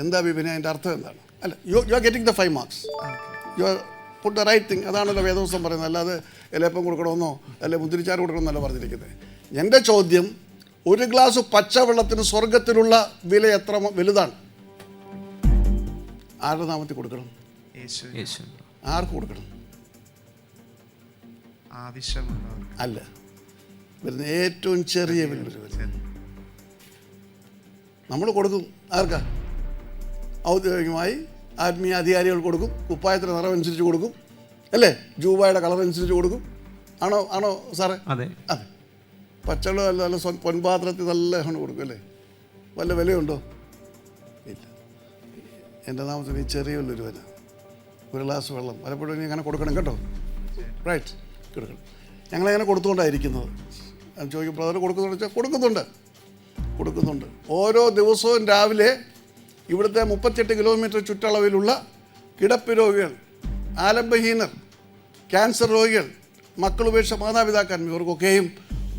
എന്താ ബിബിനെ അതിൻ്റെ അർത്ഥം എന്താണ്? അല്ല, you are getting the 5 marks. You are put the right thing. അതാണല്ലോ വേദപുസ്തകം പറയുന്നത്. അല്ലാതെ ഇലപ്പം കൊടുക്കണമെന്നോ അല്ലെ മുന്തിരിച്ചാറ് കൊടുക്കണമെന്നല്ല പറഞ്ഞിരിക്കുന്നത്. എൻ്റെ ചോദ്യം, 1 ഗ്ലാസ് പച്ചവെള്ളത്തിന് സ്വർഗത്തിലുള്ള വില എത്ര വലുതാണ്? ആരുടെ നാമത്തിൽ കൊടുക്കണം? യേശു. ആർക്ക് കൊടുക്കണം? ആവശ്യമുള്ളവർക്ക് അല്ല, വരുന്ന ഏറ്റവും ചെറിയ വില നമ്മൾ കൊടുക്കും. ആർക്കാ? ഔദ്യോഗികമായി ആത്മീയ അധികാരികൾ കൊടുക്കും. കുപ്പായത്തിന് നിറമനുസരിച്ച് കൊടുക്കും, അല്ലേ? ജൂബായുടെ കളർ അനുസരിച്ച് കൊടുക്കും. ആണോ സാറേ? അതെ. പച്ചവെള്ളം നല്ല പൊൻപാത്രത്തിൽ നല്ല കൊടുക്കും, അല്ലേ? വല്ല വിലയുണ്ടോ? ഇല്ല. എൻ്റെ നാമത്തിന് ഈ ചെറിയ വല്ലൊരു വില. 1 ഗ്ലാസ് വെള്ളം പലപ്പോഴും ഇനി അങ്ങനെ കൊടുക്കണം കേട്ടോ. റൈറ്റ്, കൊടുക്കണം. ഞങ്ങളങ്ങനെ കൊടുത്തുകൊണ്ടായിരിക്കുന്നത്. ഞാൻ ചോദിക്കും, ബ്രദർ കൊടുക്കുന്നുണ്ട് വെച്ചാൽ കൊടുക്കുന്നുണ്ട്. ഓരോ ദിവസവും രാവിലെ ഇവിടുത്തെ 38 കിലോമീറ്റർ ചുറ്റളവിലുള്ള കിടപ്പ് രോഗികൾ, ആലംബഹീനർ, ക്യാൻസർ രോഗികൾ, മക്കളുപേക്ഷ മാതാപിതാക്കന്മാർ, ഇവർക്കൊക്കെയും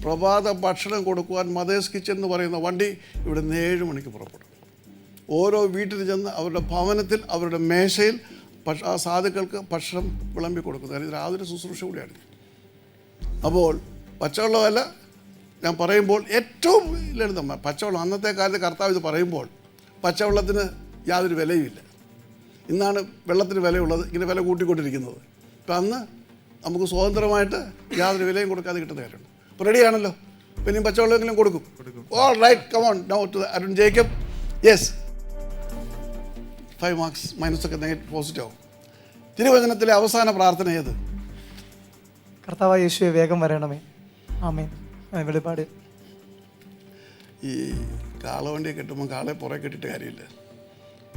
പ്രഭാത ഭക്ഷണം കൊടുക്കുവാൻ മദേഴ്സ് കിച്ചൻ എന്ന് പറയുന്ന വണ്ടി ഇവിടെ നിന്ന് 7 മണിക്ക് പുറപ്പെടും. ഓരോ വീട്ടിൽ ചെന്ന് അവരുടെ ഭവനത്തിൽ, അവരുടെ മേശയിൽ ആ സാധുക്കൾക്ക് ഭക്ഷണം വിളമ്പി കൊടുക്കുന്നത്. ഇത് യാതൊരു ശുശ്രൂഷ കൂടിയാണ്. അപ്പോൾ പച്ചവെള്ളമല്ല ഞാൻ പറയുമ്പോൾ ഏറ്റവും ലളിതമാണ് പച്ചവെള്ളം. അന്നത്തെ കാലത്ത് കർത്താവ് ഇത് പറയുമ്പോൾ പച്ചവെള്ളത്തിന് യാതൊരു വിലയുമില്ല. ഇന്നാണ് വെള്ളത്തിന് വിലയുള്ളത്, ഇങ്ങനെ വില കൂട്ടിക്കൊണ്ടിരിക്കുന്നത്. ഇപ്പം അന്ന് നമുക്ക് സ്വതന്ത്രമായിട്ട് യാതൊരു വിലയും കൊടുക്കാതെ കിട്ടുന്ന കാര്യമുണ്ട്. അപ്പോൾ റെഡിയാണല്ലോ, പിന്നെയും പച്ചവെള്ളമെങ്കിലും കൊടുക്കും. All right, come on now to Arun Jacob. Yes, 5 marks മൈനസൊക്കെ നെഗറ്റീവ് പോസിറ്റീവ് ആവും. തിരുവചനത്തിലെ അവസാന പ്രാർത്ഥന ഏത്? കർത്താവായ യേശുവേ വേഗം വരണമേ. ആമേൻ. വെളിപ്പാട്. ഈ കാളവണ്ടിയെ കെട്ടുമ്പോൾ കാളയെ പുറകെ കെട്ടിയിട്ട് കാര്യമില്ല,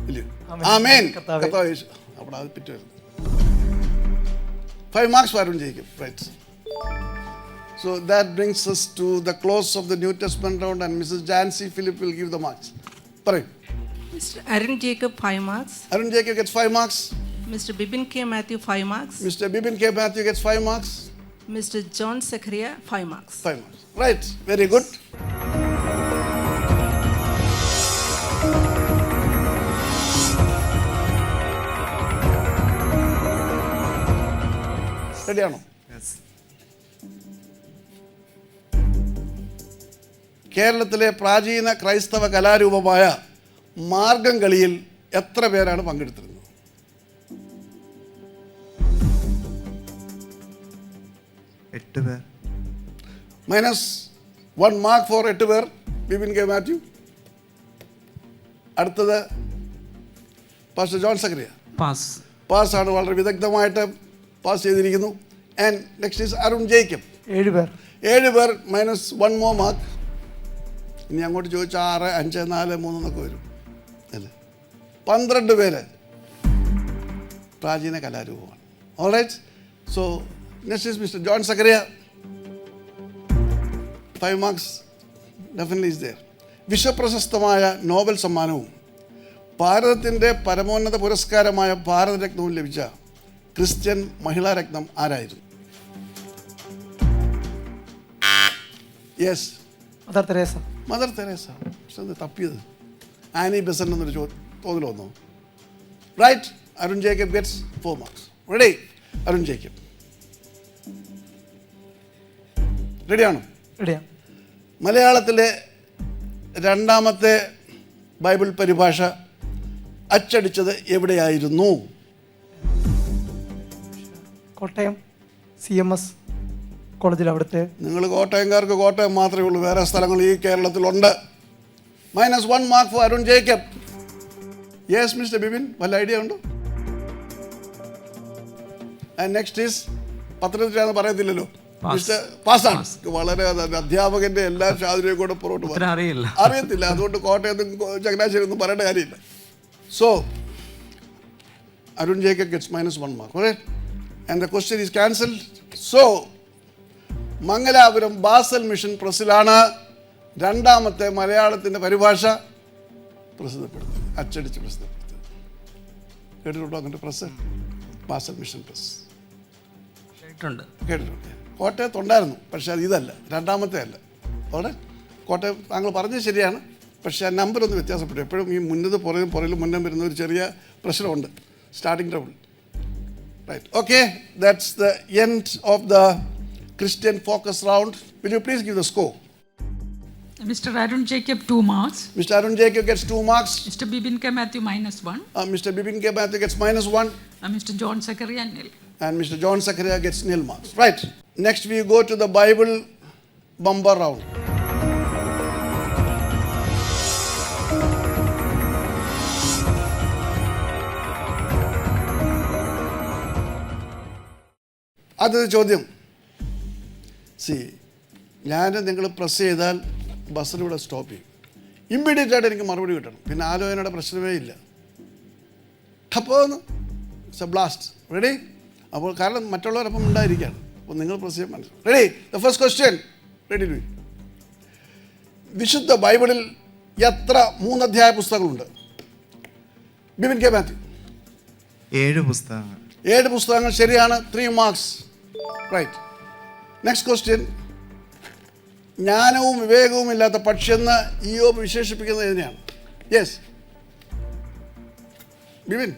ഇല്ലയോ? ആമേൻ. കർത്താവ് യേശു അവിടെ അത് പിറ്റ് വരുന്നത്. 5 marks for Arun Jacob, right? So that brings us to the close of the New Testament round, and Mrs. Jancy Philip will give the marks. Parayum. Mr. Arun Jacob 5 marks. Arun Jacob gets 5 marks. Mr. Bibin K. Matthew 5 marks. Mr. Bibin K. Matthew gets 5 marks. Mr. John Zachariah 5 marks. 5 marks. Right, very good. റെഡിയാണോ? കേരളത്തിലെ പ്രാചീന ക്രൈസ്തവ കലാരൂപമായ മാർഗം കളിയിൽ എത്ര പേരാണ് പങ്കെടുത്തിരുന്നത്? 8 പേർ. -1 mark for 8 പേർ. ബിബിൻ കെ മാത്യു. അടുത്തത് പാസ്റ്റർ ജോൺ സക്കറിയ. പാസ്സാണ്, വളരെ വിദഗ്ധമായിട്ട് പാസ് ചെയ്തിരിക്കുന്നു. And next is Arun Jacob. 7 പേർ. 7 പേർ -1 more mark. ഇനി അങ്ങോട്ട് ചോദിച്ചാൽ 6, 5, 4, 3 എന്നൊക്കെ വരും അല്ലേ? 12 പേര് പ്രാചീന കലാരൂപമാണ്. All right, so next is mister John Zacharia. 5 marks definitely is there. വിശ്വപ്രശസ്തമായ നോബൽ സമ്മാനവും ഭാരതത്തിൻ്റെ പരമോന്നത പുരസ്കാരമായ ഭാരതരത്നവും ലഭിച്ച ക്രിസ്ത്യൻ മഹിളാരത്നം ആരായിരുന്നു? Yes, mother Teresa. പക്ഷെ അത് തപ്പിയത് ആനി ബെസന്റ് എന്നൊരു തോന്നൽ വന്നു. Right, Arun Jacob gets 4 marks. Ready? Arun Jacob റെഡിയാണോ? റെഡിയാണ്. മലയാളത്തിലെ രണ്ടാമത്തെ ബൈബിൾ പരിഭാഷ അച്ചടിച്ചത് എവിടെയായിരുന്നു? കോട്ടയം CMS കോളേജിൽ. അവിടുത്തെ നിങ്ങൾ കോട്ടയംകാർക്ക് കോട്ടയം മാത്രമേ ഉള്ളൂ, വേറെ സ്ഥലങ്ങൾ ഈ കേരളത്തിലുണ്ട്. -1 mark for Arun Jacob. Yes mister Bibin, വല്ല ഐഡിയ ഉണ്ടോ? ആൻഡ് നെക്സ്റ്റ് ഈസ് പത്തനംതിട്ട പറയത്തില്ലല്ലോ, മിസ്റ്റർ പാസ്സാണ്. വളരെ അധ്യാപകന്റെ എല്ലാ ചാതുര്യവും കൂടെ പുറകോട്ട് അറിയത്തില്ല, അതുകൊണ്ട് കോട്ടയത്തും ചങ്ങനാശ്ശേരി ഒന്നും പറയേണ്ട കാര്യമില്ല. So Arun Jacob gets -1 mark. Alright? And the question is cancelled. So Mangalapuram Basel mission പ്രസ്സിലാണ് രണ്ടാമത്തെ മലയാളത്തിൻ്റെ പരിഭാഷ പ്രസിദ്ധപ്പെടുത്തിയത്, അച്ചടിച്ച് പ്രസിദ്ധപ്പെടുത്തിയത്. കേട്ടിട്ടുണ്ടോ അങ്ങനത്തെ പ്രസ്? ബാസൽ മിഷൻ പ്രസ് കേട്ടിട്ടുണ്ട്. കോട്ടയത്തുണ്ടായിരുന്നു, പക്ഷേ അത് ഇതല്ല, രണ്ടാമത്തെ അല്ല. അവിടെ കോട്ടയം താങ്കൾ പറഞ്ഞത് ശരിയാണ്, പക്ഷേ ആ നമ്പർ ഒന്ന് വ്യത്യാസപ്പെട്ടു. എപ്പോഴും ഈ മുന്നത് പുറകിലും മുന്നേ വരുന്ന ഒരു ചെറിയ പ്രശ്നമുണ്ട്, starting trouble. Right, okay, that's the end of the Christian focus round. Will you please give the score? Mr. Arun Jacob 2 marks. Mr. Arun Jacob gets 2 marks. Mr. Bibin K. Matthew -1. Mr. Bibin K. Matthew gets -1. Mr. John Zachariah nil. And Mr. John Zachariah gets nil marks. Right. Next we go to the Bible bumper round. ആദ്യത്തെ ചോദ്യം, ഞാൻ നിങ്ങൾ പ്രസ് ചെയ്താൽ ബസ്സിലൂടെ സ്റ്റോപ്പ് ചെയ്യും. ഇമ്മീഡിയറ്റ് ആയിട്ട് എനിക്ക് മറുപടി കിട്ടണം, പിന്നെ ആലോചനയുടെ പ്രശ്നമേ ഇല്ല. അപ്പോൾ ഇറ്റ്സ് എ ബ്ലാസ്റ്റ്. റെഡി? അപ്പോൾ കാരണം മറ്റുള്ളവരൊപ്പം ഉണ്ടായിരിക്കുകയാണ്. അപ്പോൾ നിങ്ങൾ പ്രത്യേകം മനസ്സിലാക്കും. Ready? The first question. Ready? വിശുദ്ധ ബൈബിളിൽ എത്ര 3 അധ്യായ പുസ്തകങ്ങളുണ്ട്? ബിബിൻ കെ മാത്യു. 7 പുസ്തകങ്ങൾ. 7 പുസ്തകങ്ങൾ ശരിയാണ്. 3 മാർക്സ്. റൈറ്റ്. Next question. ജ്ഞാനവും വിവേകവും ഇല്ലാത്ത പക്ഷിയെന്ന് ഇയ്യോബ് വിശേഷിപ്പിക്കുന്നത് എങ്ങനെയാണ്? യെസ് ബിബിൻ,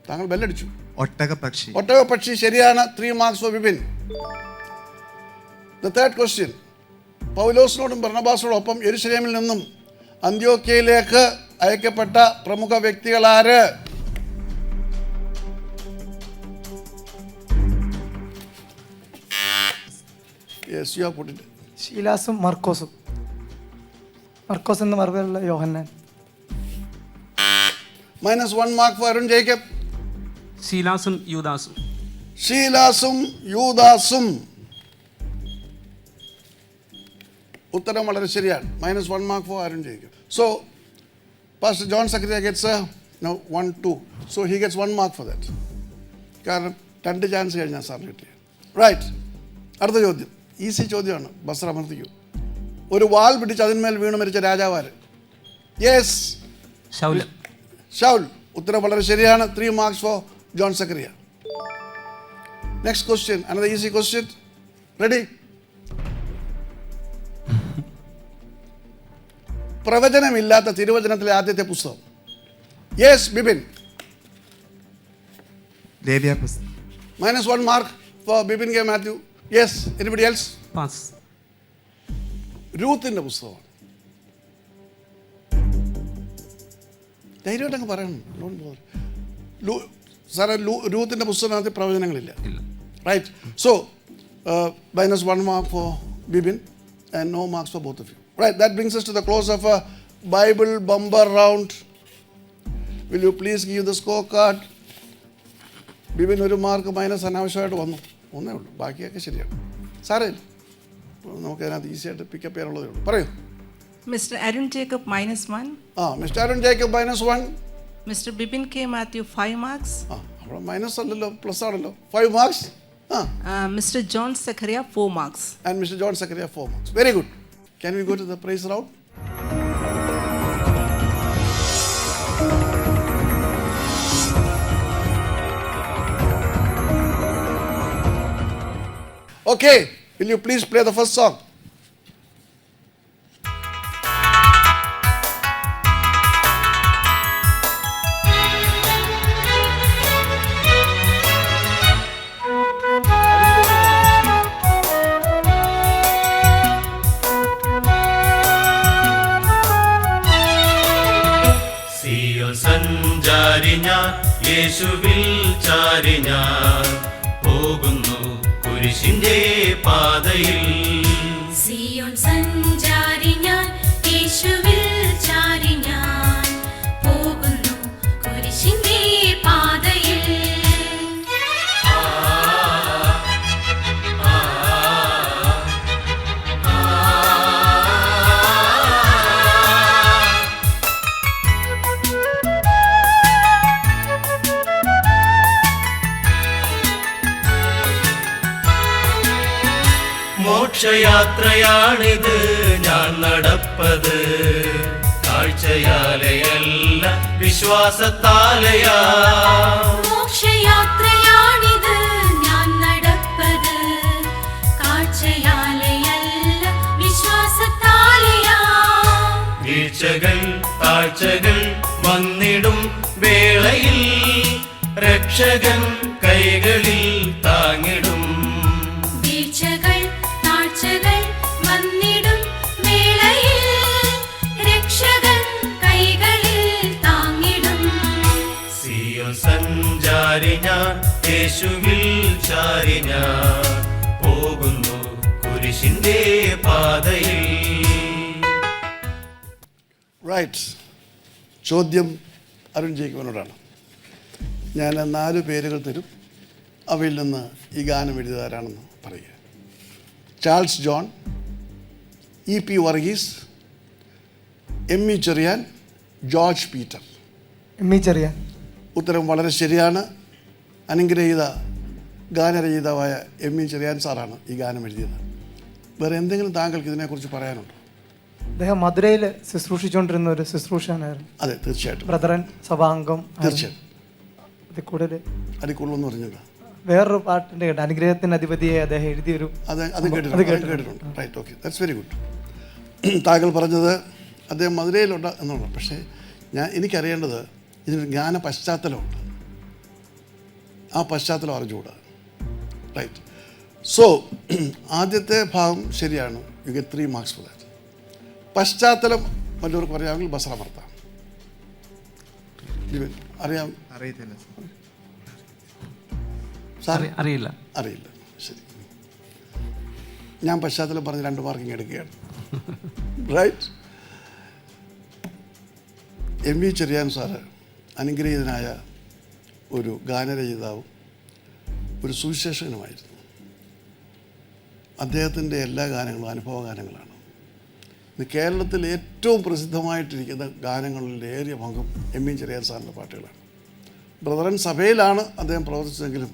താങ്കൾ ബെല്ലടിച്ചു. ഒട്ടകപ്പക്ഷി. ഒട്ടകപ്പക്ഷി ശരിയാണ്. 3 marks for Bibin. The third question. പൗലോസിനോടും ബർണബാസിനോടൊപ്പം യെരുശലേമിൽ നിന്നും അന്ത്യോക്യയിലേക്ക് അയക്കപ്പെട്ട പ്രമുഖ വ്യക്തികളാര്? Yes you have put it. ശീലാസും മർക്കോസും. മർക്കോസ് എന്ന മറുപടിയുള്ള യോഹന്നാൻ. -1 മാർക്ക് ഫോർ അരുൺ ജേക്കബ്. ശീലാസും യൂദാസും. ശീലാസും യൂദാസും. ഉത്തരം വളരെ ശരിയാണ്. -1 mark for Arun Jacob. So pastor John Zacharia gets 1, 2. So he gets 1 mark for that. കാരണം 2 ചാൻസ് കഴിഞ്ഞാൽ സാറിന് കിട്ടിയ. റൈറ്റ്. അടുത്ത ചോദ്യം ഈസി ചോദ്യമാണ്. ബസർ അമർത്തിക്കൂ. ഒരു വാൾ പിടിച്ച് അതിന്മേൽ വീണ് മരിച്ച രാജാവാര്? യെസ് ശൗൽ. ഷൗൽ. ഉത്തരം വളരെ ശരിയാണ്. 3 marks for John Zacharia. Next question. Another easy question. Ready? പ്രവചനമില്ലാത്ത തിരുവചനത്തിലെ ആദ്യത്തെ പുസ്തകം? യെസ് ബിബിൻ. ലേവ്യ പുസ്തകം. -1 mark for Bibin K Mathew. Yes anybody else? Pass. രൂത്തിന്റെ പുസ്തകമാണ്. ധൈര്യമായിട്ടങ്ങ് പറയണം. സാറേ രൂത്തിന്റെ പുസ്തകത്തിനകത്ത് പ്രവചനങ്ങളില്ല. Right. So -1 mark for Bibin and no marks for both of you. Right, that brings us to the close of a Bible bumper round. Will you please give the scorecard? Bibin 1 mark minus അനാവശ്യമായിട്ട് വന്നു. ഒന്നേ ഉള്ളൂ, ബാക്കിയൊക്കെ ശരിയാണ്. സാറേ നമുക്ക് അതിനകത്ത് ഈസി ആയിട്ട് പിക്കപ്പ് ചെയ്യാനുള്ളതേ ഉള്ളൂ. പറയൂ. Mr. Arun Jacob -1. Mister Arun Jacob -1. Mr. Bibin K. Matthew 5 marks. അവിടെ മൈനസ് അല്ലല്ലോ, പ്ലസ് ആണല്ലോ. 5 marks. Mr. John Zachariah 4 marks. And mister John Zachariah 4 marks. Very good. Can we go to the praise round? Okay, will you please play the first song? സഞ്ചാരി ഞാൻ യേശുവിൽ ചാരി ഞാൻ പോകുന്നു കുരിശിന്റെ പാതയിൽ. സിയോൻ സഞ്ചാരി ഞാൻ യേശുവിൽ ചാരി ഞാൻ പോകുന്നു കുരിശിന്റെ പാതയിൽ. മോക്ഷയാത്രയാണിത് ഞാൻ നടപ്പത്, കാഴ്ചയാലയല്ല വിശ്വാസത്താലയാ. മോക്ഷയാത്രയാണിത് ഞാൻ നടപ്പത്, കാഴ്ചയാലയല്ല വിശ്വാസത്താലയാ. വീഴ്ചകൾ താഴ്ചകൾ വന്നിടും വേളയിൽ രക്ഷകൻ കൈകളിൽ താങ്ങിടും. വീഴ്ചകൾ താഴ്ചകൾ വന്നിടും വേളയിൽ രക്ഷകൻ കൈകളിൽ താങ്ങിടും. സിയോൻ സഞ്ചാരി ഞാൻ യേശുവിൽ ചാരി ഞാൻ പോകുന്നു കുരിശിന്റെ പാതയിൽ. റൈറ്റ്. ചോദ്യം അരുൺ ജേക്കബിനോടാണ്. ഞാൻ 4 പേരുകൾ തരും. അവയിൽ നിന്ന് ഈ ഗാനം എഴുതുകാരാണെന്ന് പറയുക. Charles John, E P Varghese, M E Cherian, George Peter. M E Cherian. ഉത്തരം വളരെ ശരിയാണ്. അനുഗ്രഹീത ഗാനരചയിതാവായ എം.ഇ. ചെറിയാൻ സാറാണ് ഈ ഗാനം എഴുതിയത്. വേറെ എന്തെങ്കിലും താങ്കൾക്ക് ഇതിനെക്കുറിച്ച് പറയാനുണ്ടോ? അദ്ദേഹം മധുരയിൽ ശുശ്രൂഷിച്ചുകൊണ്ടിരുന്ന ഒരു ശുശ്രൂഷകനായിരുന്നു. അതെ, തീർച്ചയായിട്ടും. ബ്രദറൻ സഭാംഗം. തീർച്ചയായിട്ടും. അതിൽ കൂടുതൽ എന്ന് പറഞ്ഞത് വേറൊരു പാട്ടിൻ്റെ കേട്ടു, അനുഗ്രഹത്തിൻ്റെ അധിപതിയെ അദ്ദേഹം എഴുതിയൊരു അത് കേട്ടിട്ടുണ്ട്. Right, okay, that's very good. താങ്കൾ പറഞ്ഞത് അദ്ദേഹം മധുരയിലുണ്ട് എന്നുള്ളത്. പക്ഷേ എനിക്കറിയേണ്ടത് ഇതിനൊരു ജ്ഞാന പശ്ചാത്തലമുണ്ട്. ആ പശ്ചാത്തലം അറിഞ്ഞുകൂടാ. റൈറ്റ്. സോ ആദ്യത്തെ ഭാഗം ശരിയാണ്. You get 3 marks for that. പശ്ചാത്തലം വല്ലവർക്ക് അറിയാമെങ്കിൽ ബസറമർത്താം. അറിയത്തില്ല സാർ. അറിയില്ല. ശരി, ഞാൻ പശ്ചാത്തലം പറഞ്ഞ് 2 മാർക്കിങ് എടുക്കുകയാണ്. റൈറ്റ്. എം.ഇ. ചെറിയാൻ സാറ് അനുഗ്രഹീതനായ ഒരു ഗാനരചയിതാവും ഒരു സുവിശേഷകനുമായിരുന്നു. അദ്ദേഹത്തിൻ്റെ എല്ലാ ഗാനങ്ങളും അനുഭവ ഗാനങ്ങളാണ്. ഇന്ന് കേരളത്തിൽ ഏറ്റവും പ്രസിദ്ധമായിട്ടിരിക്കുന്ന ഗാനങ്ങളിൽ ഏറിയ പങ്കും എം.ഇ. ചെറിയാൻ സാറിൻ്റെ പാട്ടുകളാണ്. ബ്രദറൻ സഭയിലാണ് അദ്ദേഹം പ്രവർത്തിച്ചതെങ്കിലും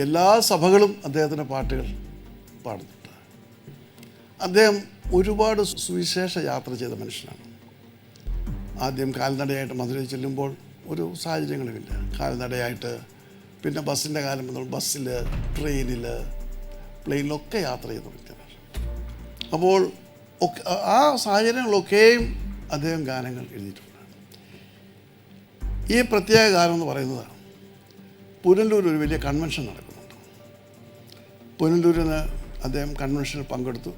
എല്ലാ സഭകളും അദ്ദേഹത്തിൻ്റെ പാട്ടുകൾ പാടുന്നുണ്ട്. അദ്ദേഹം ഒരുപാട് സുവിശേഷ യാത്ര ചെയ്ത മനുഷ്യനാണ്. ആദ്യം കാൽനടയായിട്ട് മധുരയിൽ ചെല്ലുമ്പോൾ ഒരു സാഹചര്യങ്ങളുമില്ല. കാൽനടയായിട്ട്, പിന്നെ ബസ്സിൻ്റെ കാലം മുതൽ ബസ്സിൽ, ട്രെയിനിൽ, പ്ലെയിനിലൊക്കെ യാത്ര ചെയ്ത വ്യക്തിയാണ്. അപ്പോൾ ആ സാഹചര്യങ്ങളൊക്കെയും അദ്ദേഹം ഗാനങ്ങൾ എഴുതിയിട്ടുണ്ട്. ഈ പ്രത്യേക ഗാനം എന്ന് പറയുന്നത് പുനലൂർ ഒരു വലിയ കൺവെൻഷൻ നടക്കുന്നുണ്ട്. പുനലൂരിന് അദ്ദേഹം കൺവെൻഷനിൽ പങ്കെടുത്തു.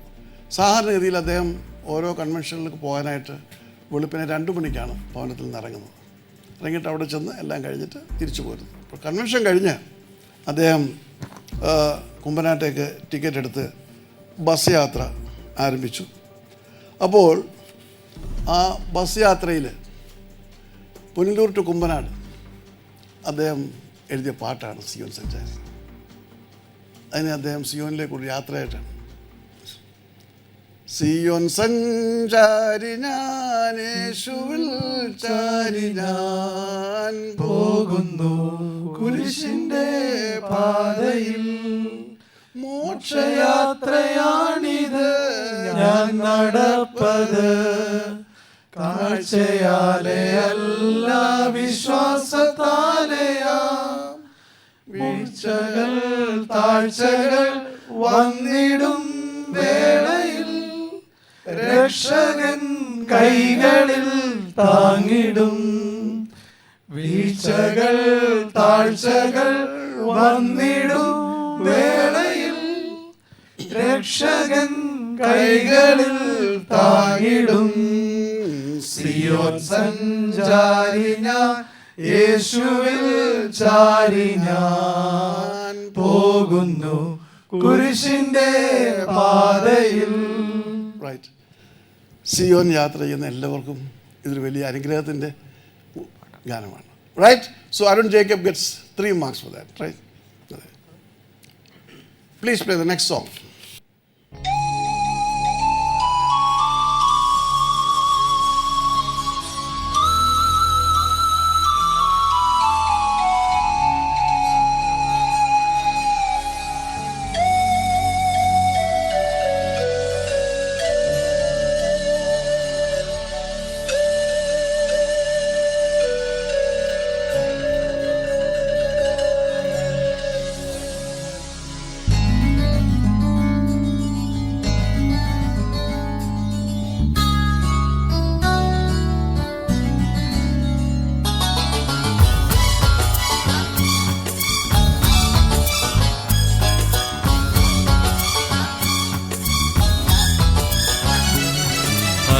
സാധാരണഗതിയിൽ അദ്ദേഹം ഓരോ കൺവെൻഷനിലേക്ക് പോകാനായിട്ട് വെളുപ്പിനെ 2 മണിക്കാണ് ഭവനത്തിൽ നിന്ന് ഇറങ്ങുന്നത്. ഇറങ്ങിയിട്ട് അവിടെ ചെന്ന് എല്ലാം കഴിഞ്ഞിട്ട് തിരിച്ചു പോരുന്നു. അപ്പോൾ കൺവെൻഷൻ കഴിഞ്ഞ് അദ്ദേഹം കുമ്പനാട്ടേക്ക് ടിക്കറ്റ് എടുത്ത് ബസ് യാത്ര ആരംഭിച്ചു. അപ്പോൾ ആ ബസ് യാത്രയിൽ പുനലൂർ ടു കുമ്പനാട് അദ്ദേഹം എഴുതിയ പാട്ടാണ് സിയോൻ സഞ്ചാരി. അതിന് അദ്ദേഹം സിയോനിലേക്കൊരു യാത്രയായിട്ടാണ്. സിയോൻ സഞ്ചാരി ഞാൻ, യേശുവിൽ ചാരി ഞാൻ പോകുന്നു കുരിശിൻ്റെ പാതയിൽ, മോക്ഷയാത്രയാണിത് ഞാൻ നടപ്പത്, കാഴ്ചയാലെയല്ല വിശ്വാസത്താലെയാം, വീഴ്ചകൾ താഴ്ചകൾ വന്നിടും വേളയിൽ, രക്ഷകൻ കൈകളിൽ താങ്ങിടും, വീഴ്ചകൾ താഴ്ചകൾ വന്നിടും വേളയിൽ, രക്ഷകൻ കൈകളിൽ താങ്ങിടും. സിയോൻ സഞ്ചാരി ഞാൻ, യേശുവിൽ ചാരി ഞാൻ പോകുന്നു കുരിശിന്റെ പാതയിൽ. റൈറ്റ്. സിയോൻ യാത്ര ചെയ്യുന്ന എല്ലാവർക്കും ഇതൊരു വലിയ അനുഗ്രഹത്തിൻ്റെ ഗാനമാണ്. Right. So Arun Jacob gets 3 marks for that. Right. Please play the next song.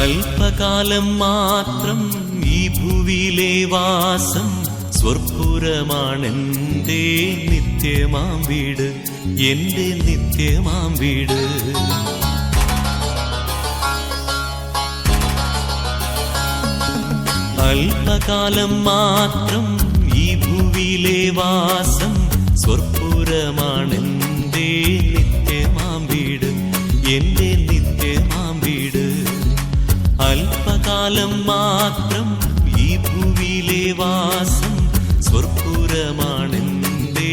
അല്പകാലം മാത്രം ഈ ഭൂവിലെ വാസം, സ്വർപ്പുരമാണെൻ്റെ നിത്യമാം വീട്, എൻ്റെ നിത്യമാം വീട്. അല്പകാലം മാത്രം ഈ ഭൂവിലെ വാസം, സ്വർപ്പുരമാണെൻ്റെ നിത്യമാം വീട്, എൻ്റെ നിത്യമാം വീട്. അല്പകാലം മാത്രം ഈ ഭൂവിലെ വാസം, സ്വർപ്പുരമാണെൻ്റെ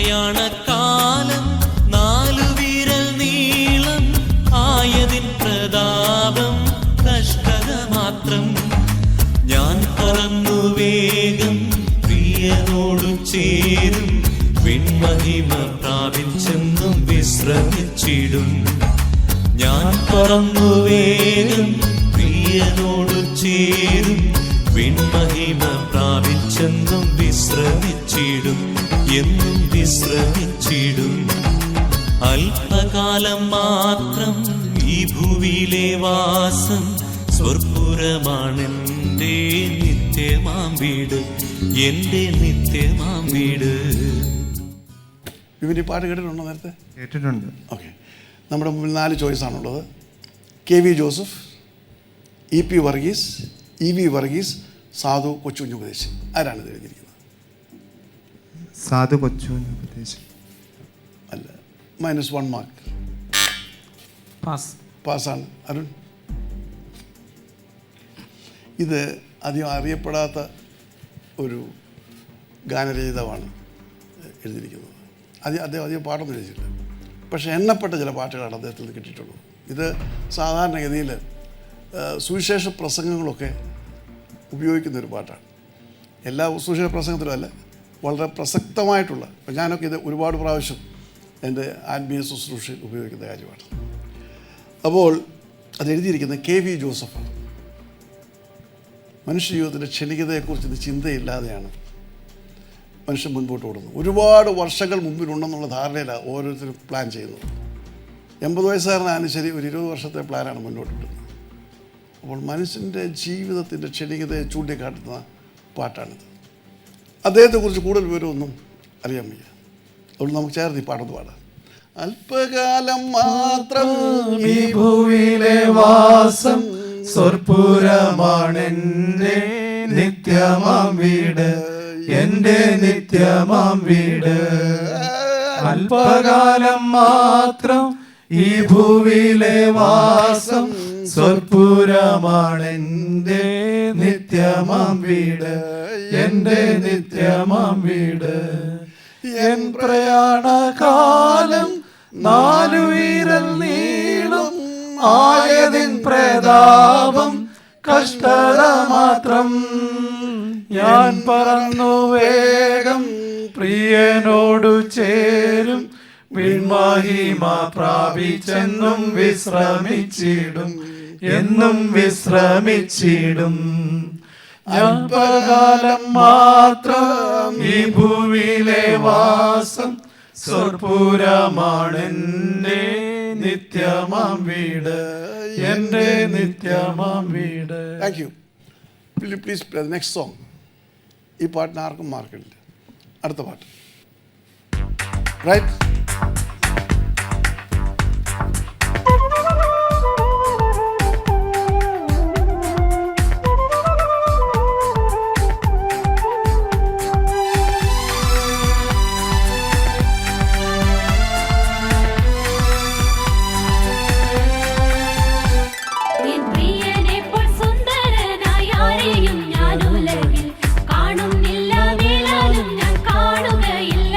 പ്രയാണകാലം 4 വിരൽ നീളം ആയതിൻ പ്രതാപം കഷ്ടത മാത്രം. ഞാൻ പറന്നു വേഗം പ്രിയനോടു ചേരും, വിൺമഹിമ പ്രാപിച്ചെന്നും വിശ്രമിച്ചിടും. ഞാൻ പറന്നു വേഗം പ്രിയനോടു ചേരും, വിൺമഹിമ പ്രാപിച്ചെന്നും വിശ്രമിച്ചിടും, എന്നും വിശ്രമിച്ചിടും. അല്പകാലം മാത്രം ഈ ഭൂവിയിലെ വാസം, സ്വർപ്പുരമാണെൻ്റെ നിത്യമാം വീട്, എൻ്റെ നിത്യമാം വീട്. ഇവർ ഈ പാട്ട് കേട്ടിട്ടുണ്ടോ നേരത്തെ? കേട്ടിട്ടുണ്ട്. ഓക്കെ. നമ്മുടെ മുമ്പിൽ 4 ചോയ്സാണുള്ളത്. KV Joseph, EP Varghese, EV Varghese, സാധു കൊച്ചുകുഞ്ഞുപദേശി. ആരാണ് ഇത് എഴുതിയിരിക്കുന്നത്? സാധു കൊച്ചുകുഞ്ഞുപദേശി അല്ല, -1 മാർക്ക്. പാസ്സാണ്. അരുൺ, ഇത് അധികം അറിയപ്പെടാത്ത ഒരു ഗാനരചിതമാണ് എഴുതിയിരിക്കുന്നത്. അദ്ദേഹം അധികം പാട്ടൊന്നും എഴുതിയിട്ടില്ല, പക്ഷേ എണ്ണപ്പെട്ട ചില പാട്ടുകളാണ് അദ്ദേഹത്തിൽ നിന്ന് കിട്ടിയിട്ടുള്ളത്. ഇത് സാധാരണഗതിയിൽ സുവിശേഷ പ്രസംഗങ്ങളൊക്കെ ഉപയോഗിക്കുന്ന ഒരു പാട്ടാണ്. എല്ലാ സുവിശേഷ പ്രസംഗത്തിലും അല്ല, വളരെ പ്രസക്തമായിട്ടുള്ള. ഞാനൊക്കെ ഇത് ഒരുപാട് പ്രാവശ്യം എൻ്റെ ആത്മീയ ശുശ്രൂഷയിൽ ഉപയോഗിക്കുന്ന കാര്യമാണ്. അപ്പോൾ അത് എഴുതിയിരിക്കുന്നത് KV ജോസഫാണ്. മനുഷ്യജീവിതത്തിൻ്റെ ക്ഷണികതയെക്കുറിച്ച് ഇത് ചിന്തയില്ലാതെയാണ് മനുഷ്യൻ മുൻപോട്ട് ഓടുന്നത്. ഒരുപാട് വർഷങ്ങൾ മുമ്പിലുണ്ടെന്നുള്ള ധാരണയിലാണ് ഓരോരുത്തരും പ്ലാൻ ചെയ്യുന്നത്. 80 വയസ്സുകാരനായാലും ശരി, ഒരു 20 വർഷത്തെ പ്ലാനാണ് മുന്നോട്ടിട്ടുന്നത്. അപ്പോൾ മനുഷ്യൻ്റെ ജീവിതത്തിൻ്റെ ക്ഷണികതയെ ചൂണ്ടിക്കാട്ടുന്ന പാട്ടാണിത്. അദ്ദേഹത്തെക്കുറിച്ച് കൂടുതൽ വിവരമൊന്നും അറിയാൻ വയ്യ. അതുകൊണ്ട് നമുക്ക് ചേർന്ന് ഈ പാട്ടൊന്ന് പാടാം. അല്പകാലം മാത്രം ഈ ഭൂവിലെ വാസം, സ്വർപ്പുരമാണെൻ്റെ നിത്യമാം വീട്, എൻ്റെ നിത്യമാം വീട്. അല്പകാലം മാത്രം ഈ ഭൂവിലെ വാസം, സ്വർപ്പുരമാണെൻ്റെ നിത്യമാം വീട്, എൻ്റെ നിത്യമാം വീട്. എൻ പ്രയാണകാലം 4 വിരൽ നീളം ആയതിൻ പ്രതാപം കഷ്ടത മാത്രം. ഞാൻ പറന്നു വേഗം പ്രിയനോടു ചേരും, വിൺമഹിമ പ്രാപിച്ചെന്നും വിശ്രമിച്ചിടും, എന്നും വിശ്രമിച്ചിടും. അല്പകാലം മാത്രം ഈ ഭൂവിലെ വാസം, സ്വർപ്പുരമാണെൻ്റെ നിത്യമാം വീട്, എൻ്റെ നിത്യമാം വീട്. Thank you. Please play the next song. ഈ പാട്ടിന് ആർക്കും മാർക്കില്ല. അടുത്ത പാട്ട്. റൈറ്റ്. കാണുന്നില്ല, മേലാലും ഞാൻ കാണുകയില്ല.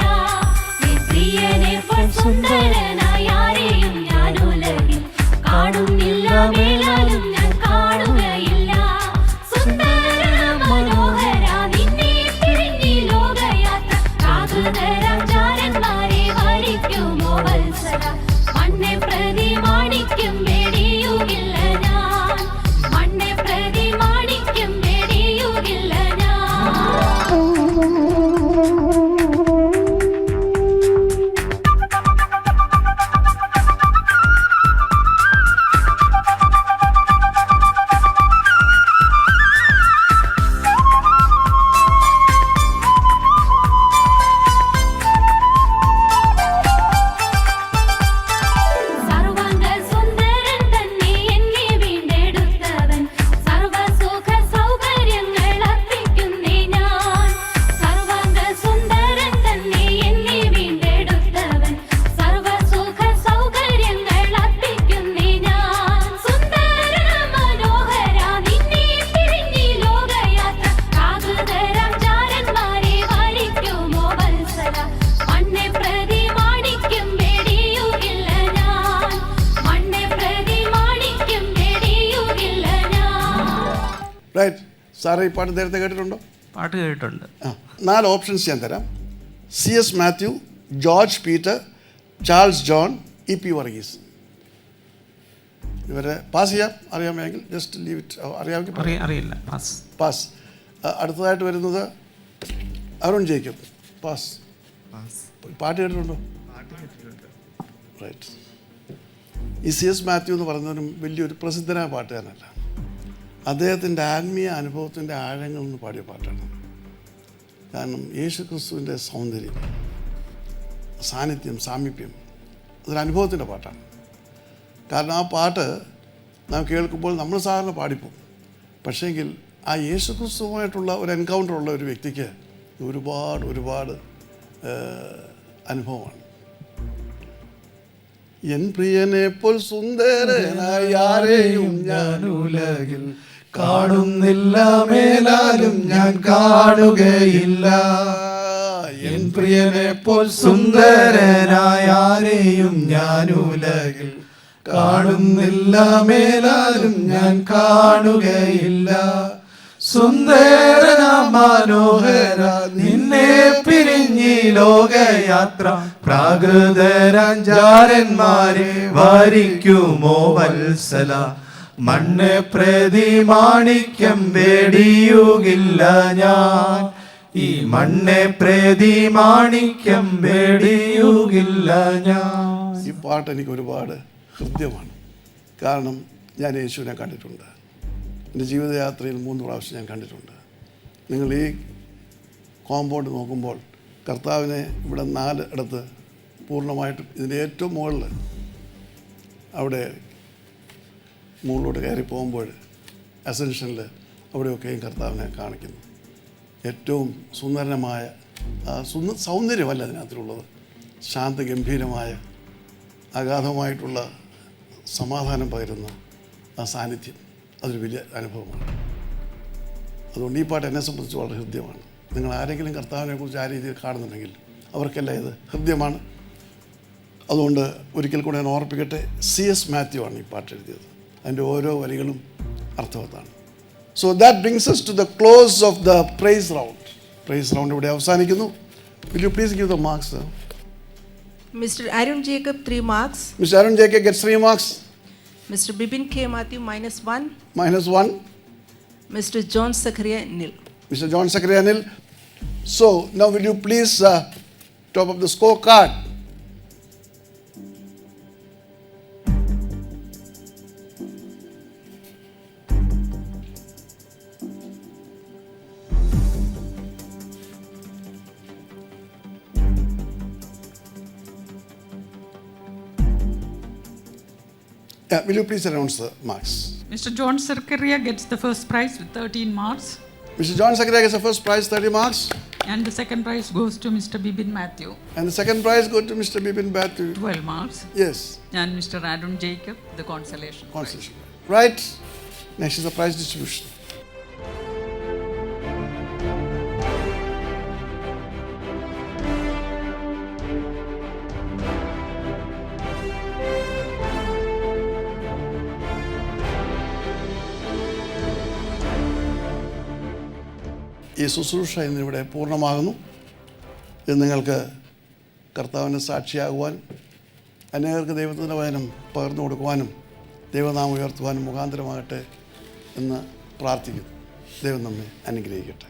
പ്രിയനെ സാറേ ഈ പാട്ട് നേരത്തെ കേട്ടിട്ടുണ്ടോ? പാട്ട് കേട്ടിട്ടുണ്ട്. 4 ഓപ്ഷൻസ് ഞാൻ തരാം. C.S. Mathew, George Peter, Charles John, E.P. Varghese. ഇവരെ പാസ് ചെയ്യാം. അറിയാമെങ്കിൽ ജസ്റ്റ് ലീവ് ഇറ്റ്. അറിയാമെങ്കിൽ അറിയില്ല. പാസ്. അടുത്തതായിട്ട് വരുന്നത് അരുൺ ജേക്കബ്. പാസ്. പാട്ട് കേട്ടിട്ടുണ്ടോ? റൈറ്റ്. ഈ C.S. മാത്യു എന്ന് പറയുന്നവരും വലിയൊരു പ്രസിദ്ധനായ പാട്ടുകാരനല്ല. അദ്ദേഹത്തിൻ്റെ ആത്മീയ അനുഭവത്തിൻ്റെ ആഴങ്ങളിൽ നിന്ന് പാടിയ പാട്ടാണ്. കാരണം യേശു ക്രിസ്തുവിൻ്റെ സൗന്ദര്യം, സാന്നിധ്യം, സാമീപ്യം, അതൊരു അനുഭവത്തിൻ്റെ പാട്ടാണ്. കാരണം ആ പാട്ട് നാം കേൾക്കുമ്പോൾ നമ്മൾ സാധാരണ പാടിപ്പോകും. പക്ഷേങ്കിൽ ആ യേശു ക്രിസ്തുവുമായിട്ടുള്ള ഒരു എൻകൗണ്ടർ ഉള്ള ഒരു വ്യക്തിക്ക് ഒരുപാട് അനുഭവമാണ്. എൻ പ്രിയനെ പോൽ സുന്ദരനായി ആരെയും ഞാൻ ഉലകിൽ കാണുന്നില്ല, മേലാലും ഞാൻ കാണുകയില്ല. എൻ പ്രിയനെ പോൽ സുന്ദരനായ ആരെയും ഞാൻ ഉലകിൽ കാണുന്നില്ല, മേലാലും ഞാൻ കാണുകയില്ല. സുന്ദരന മനോഹര നിന്നെ പിരിഞ്ഞി ലോകയാത്ര, പ്രാകൃതരാജാരന്മാരെ വാരിക്കുമോ വത്സല. മണ്ണ് പ്രതി മാണിക്യം വേടിയുകില്ല ഞാൻ, ഈ മണ്ണ് പ്രതി മാണിക്യം വേടിയുകില്ല ഞാൻ. ഈ പാട്ട് എനിക്ക് ഒരുപാട് ഹൃദ്യമാണ്. കാരണം ഞാൻ യേശുവിനെ കണ്ടിട്ടുണ്ട്. എൻ്റെ ജീവിതയാത്രയിൽ 3 പ്രാവശ്യം ഞാൻ കണ്ടിട്ടുണ്ട്. നിങ്ങൾ ഈ കോമ്പൗണ്ട് നോക്കുമ്പോൾ കർത്താവിനെ ഇവിടെ 4 ഇടത്ത് പൂർണ്ണമായിട്ടും ഇതിൻ്റെ ഏറ്റവും മുകളിൽ അവിടെ മുകളിലോട്ട് കയറി പോകുമ്പോൾ അസെൻഷനിൽ അവിടെയൊക്കെയും കർത്താവിനെ കാണിക്കുന്നു. ഏറ്റവും സുന്ദരമായ സൗന്ദര്യമല്ല അതിനകത്തുള്ളത്, ശാന്തഗംഭീരമായ അഗാധമായിട്ടുള്ള സമാധാനം പകരുന്ന ആ സാന്നിധ്യം, അതൊരു വലിയ അനുഭവമാണ്. അതുകൊണ്ട് ഈ പാട്ട് എന്നെ സംബന്ധിച്ച് വളരെ ഹൃദ്യമാണ്. നിങ്ങൾ ആരെങ്കിലും കർത്താവിനെ കുറിച്ച് ആ രീതിയിൽ കാണുന്നുണ്ടെങ്കിൽ അവർക്കെല്ലാം ഇത് ഹൃദ്യമാണ്. അതുകൊണ്ട് ഒരിക്കൽ കൂടെ ഞാൻ ഓർപ്പിക്കട്ടെ, C.S. മാത്യു ആണ് ഈ പാട്ട് എഴുതിയത്. അതിൻ്റെ ഓരോ വരികളും അർത്ഥവത്താണ്. So that brings us to the close of the praise round. Praise round ഇവിടെ അവസാനിക്കുന്നു. Will you please give the marks, sir? Mr. Arun Jacob 3 marks. Mr. Arun Jacob gets 3 marks. Mr. Bibin K. Matthew -1. -1. Mr. John Zachariah nil. Mr. John Zachariah nil. So now will you please top up the scorecard? Yeah, will you please announce the marks? Mr. John Zachariah gets the first prize with 13 marks. Mr. John Zachariah gets the first prize, 30 marks. And the second prize goes to Mr. Bibin Matthew, And the second prize goes to Mr. Bibin Matthew. 12 marks. Yes, And Mr. Arun Jacob, the consolation prize. consolation. Right. Next is the prize distribution. ഈ ശുശ്രൂഷ ഇന്നിവിടെ പൂർണ്ണമാകുന്നു. ഇത് നിങ്ങൾക്ക് കർത്താവിന് സാക്ഷിയാകുവാൻ, അനേകർക്ക് ദൈവത്തിൻ്റെ വചനം പകർന്നു കൊടുക്കുവാനും ദൈവനാമം ഉയർത്തുവാനും മുഖാന്തരമാകട്ടെ എന്ന് പ്രാർത്ഥിക്കുന്നു. ദൈവം നമ്മെ അനുഗ്രഹിക്കട്ടെ.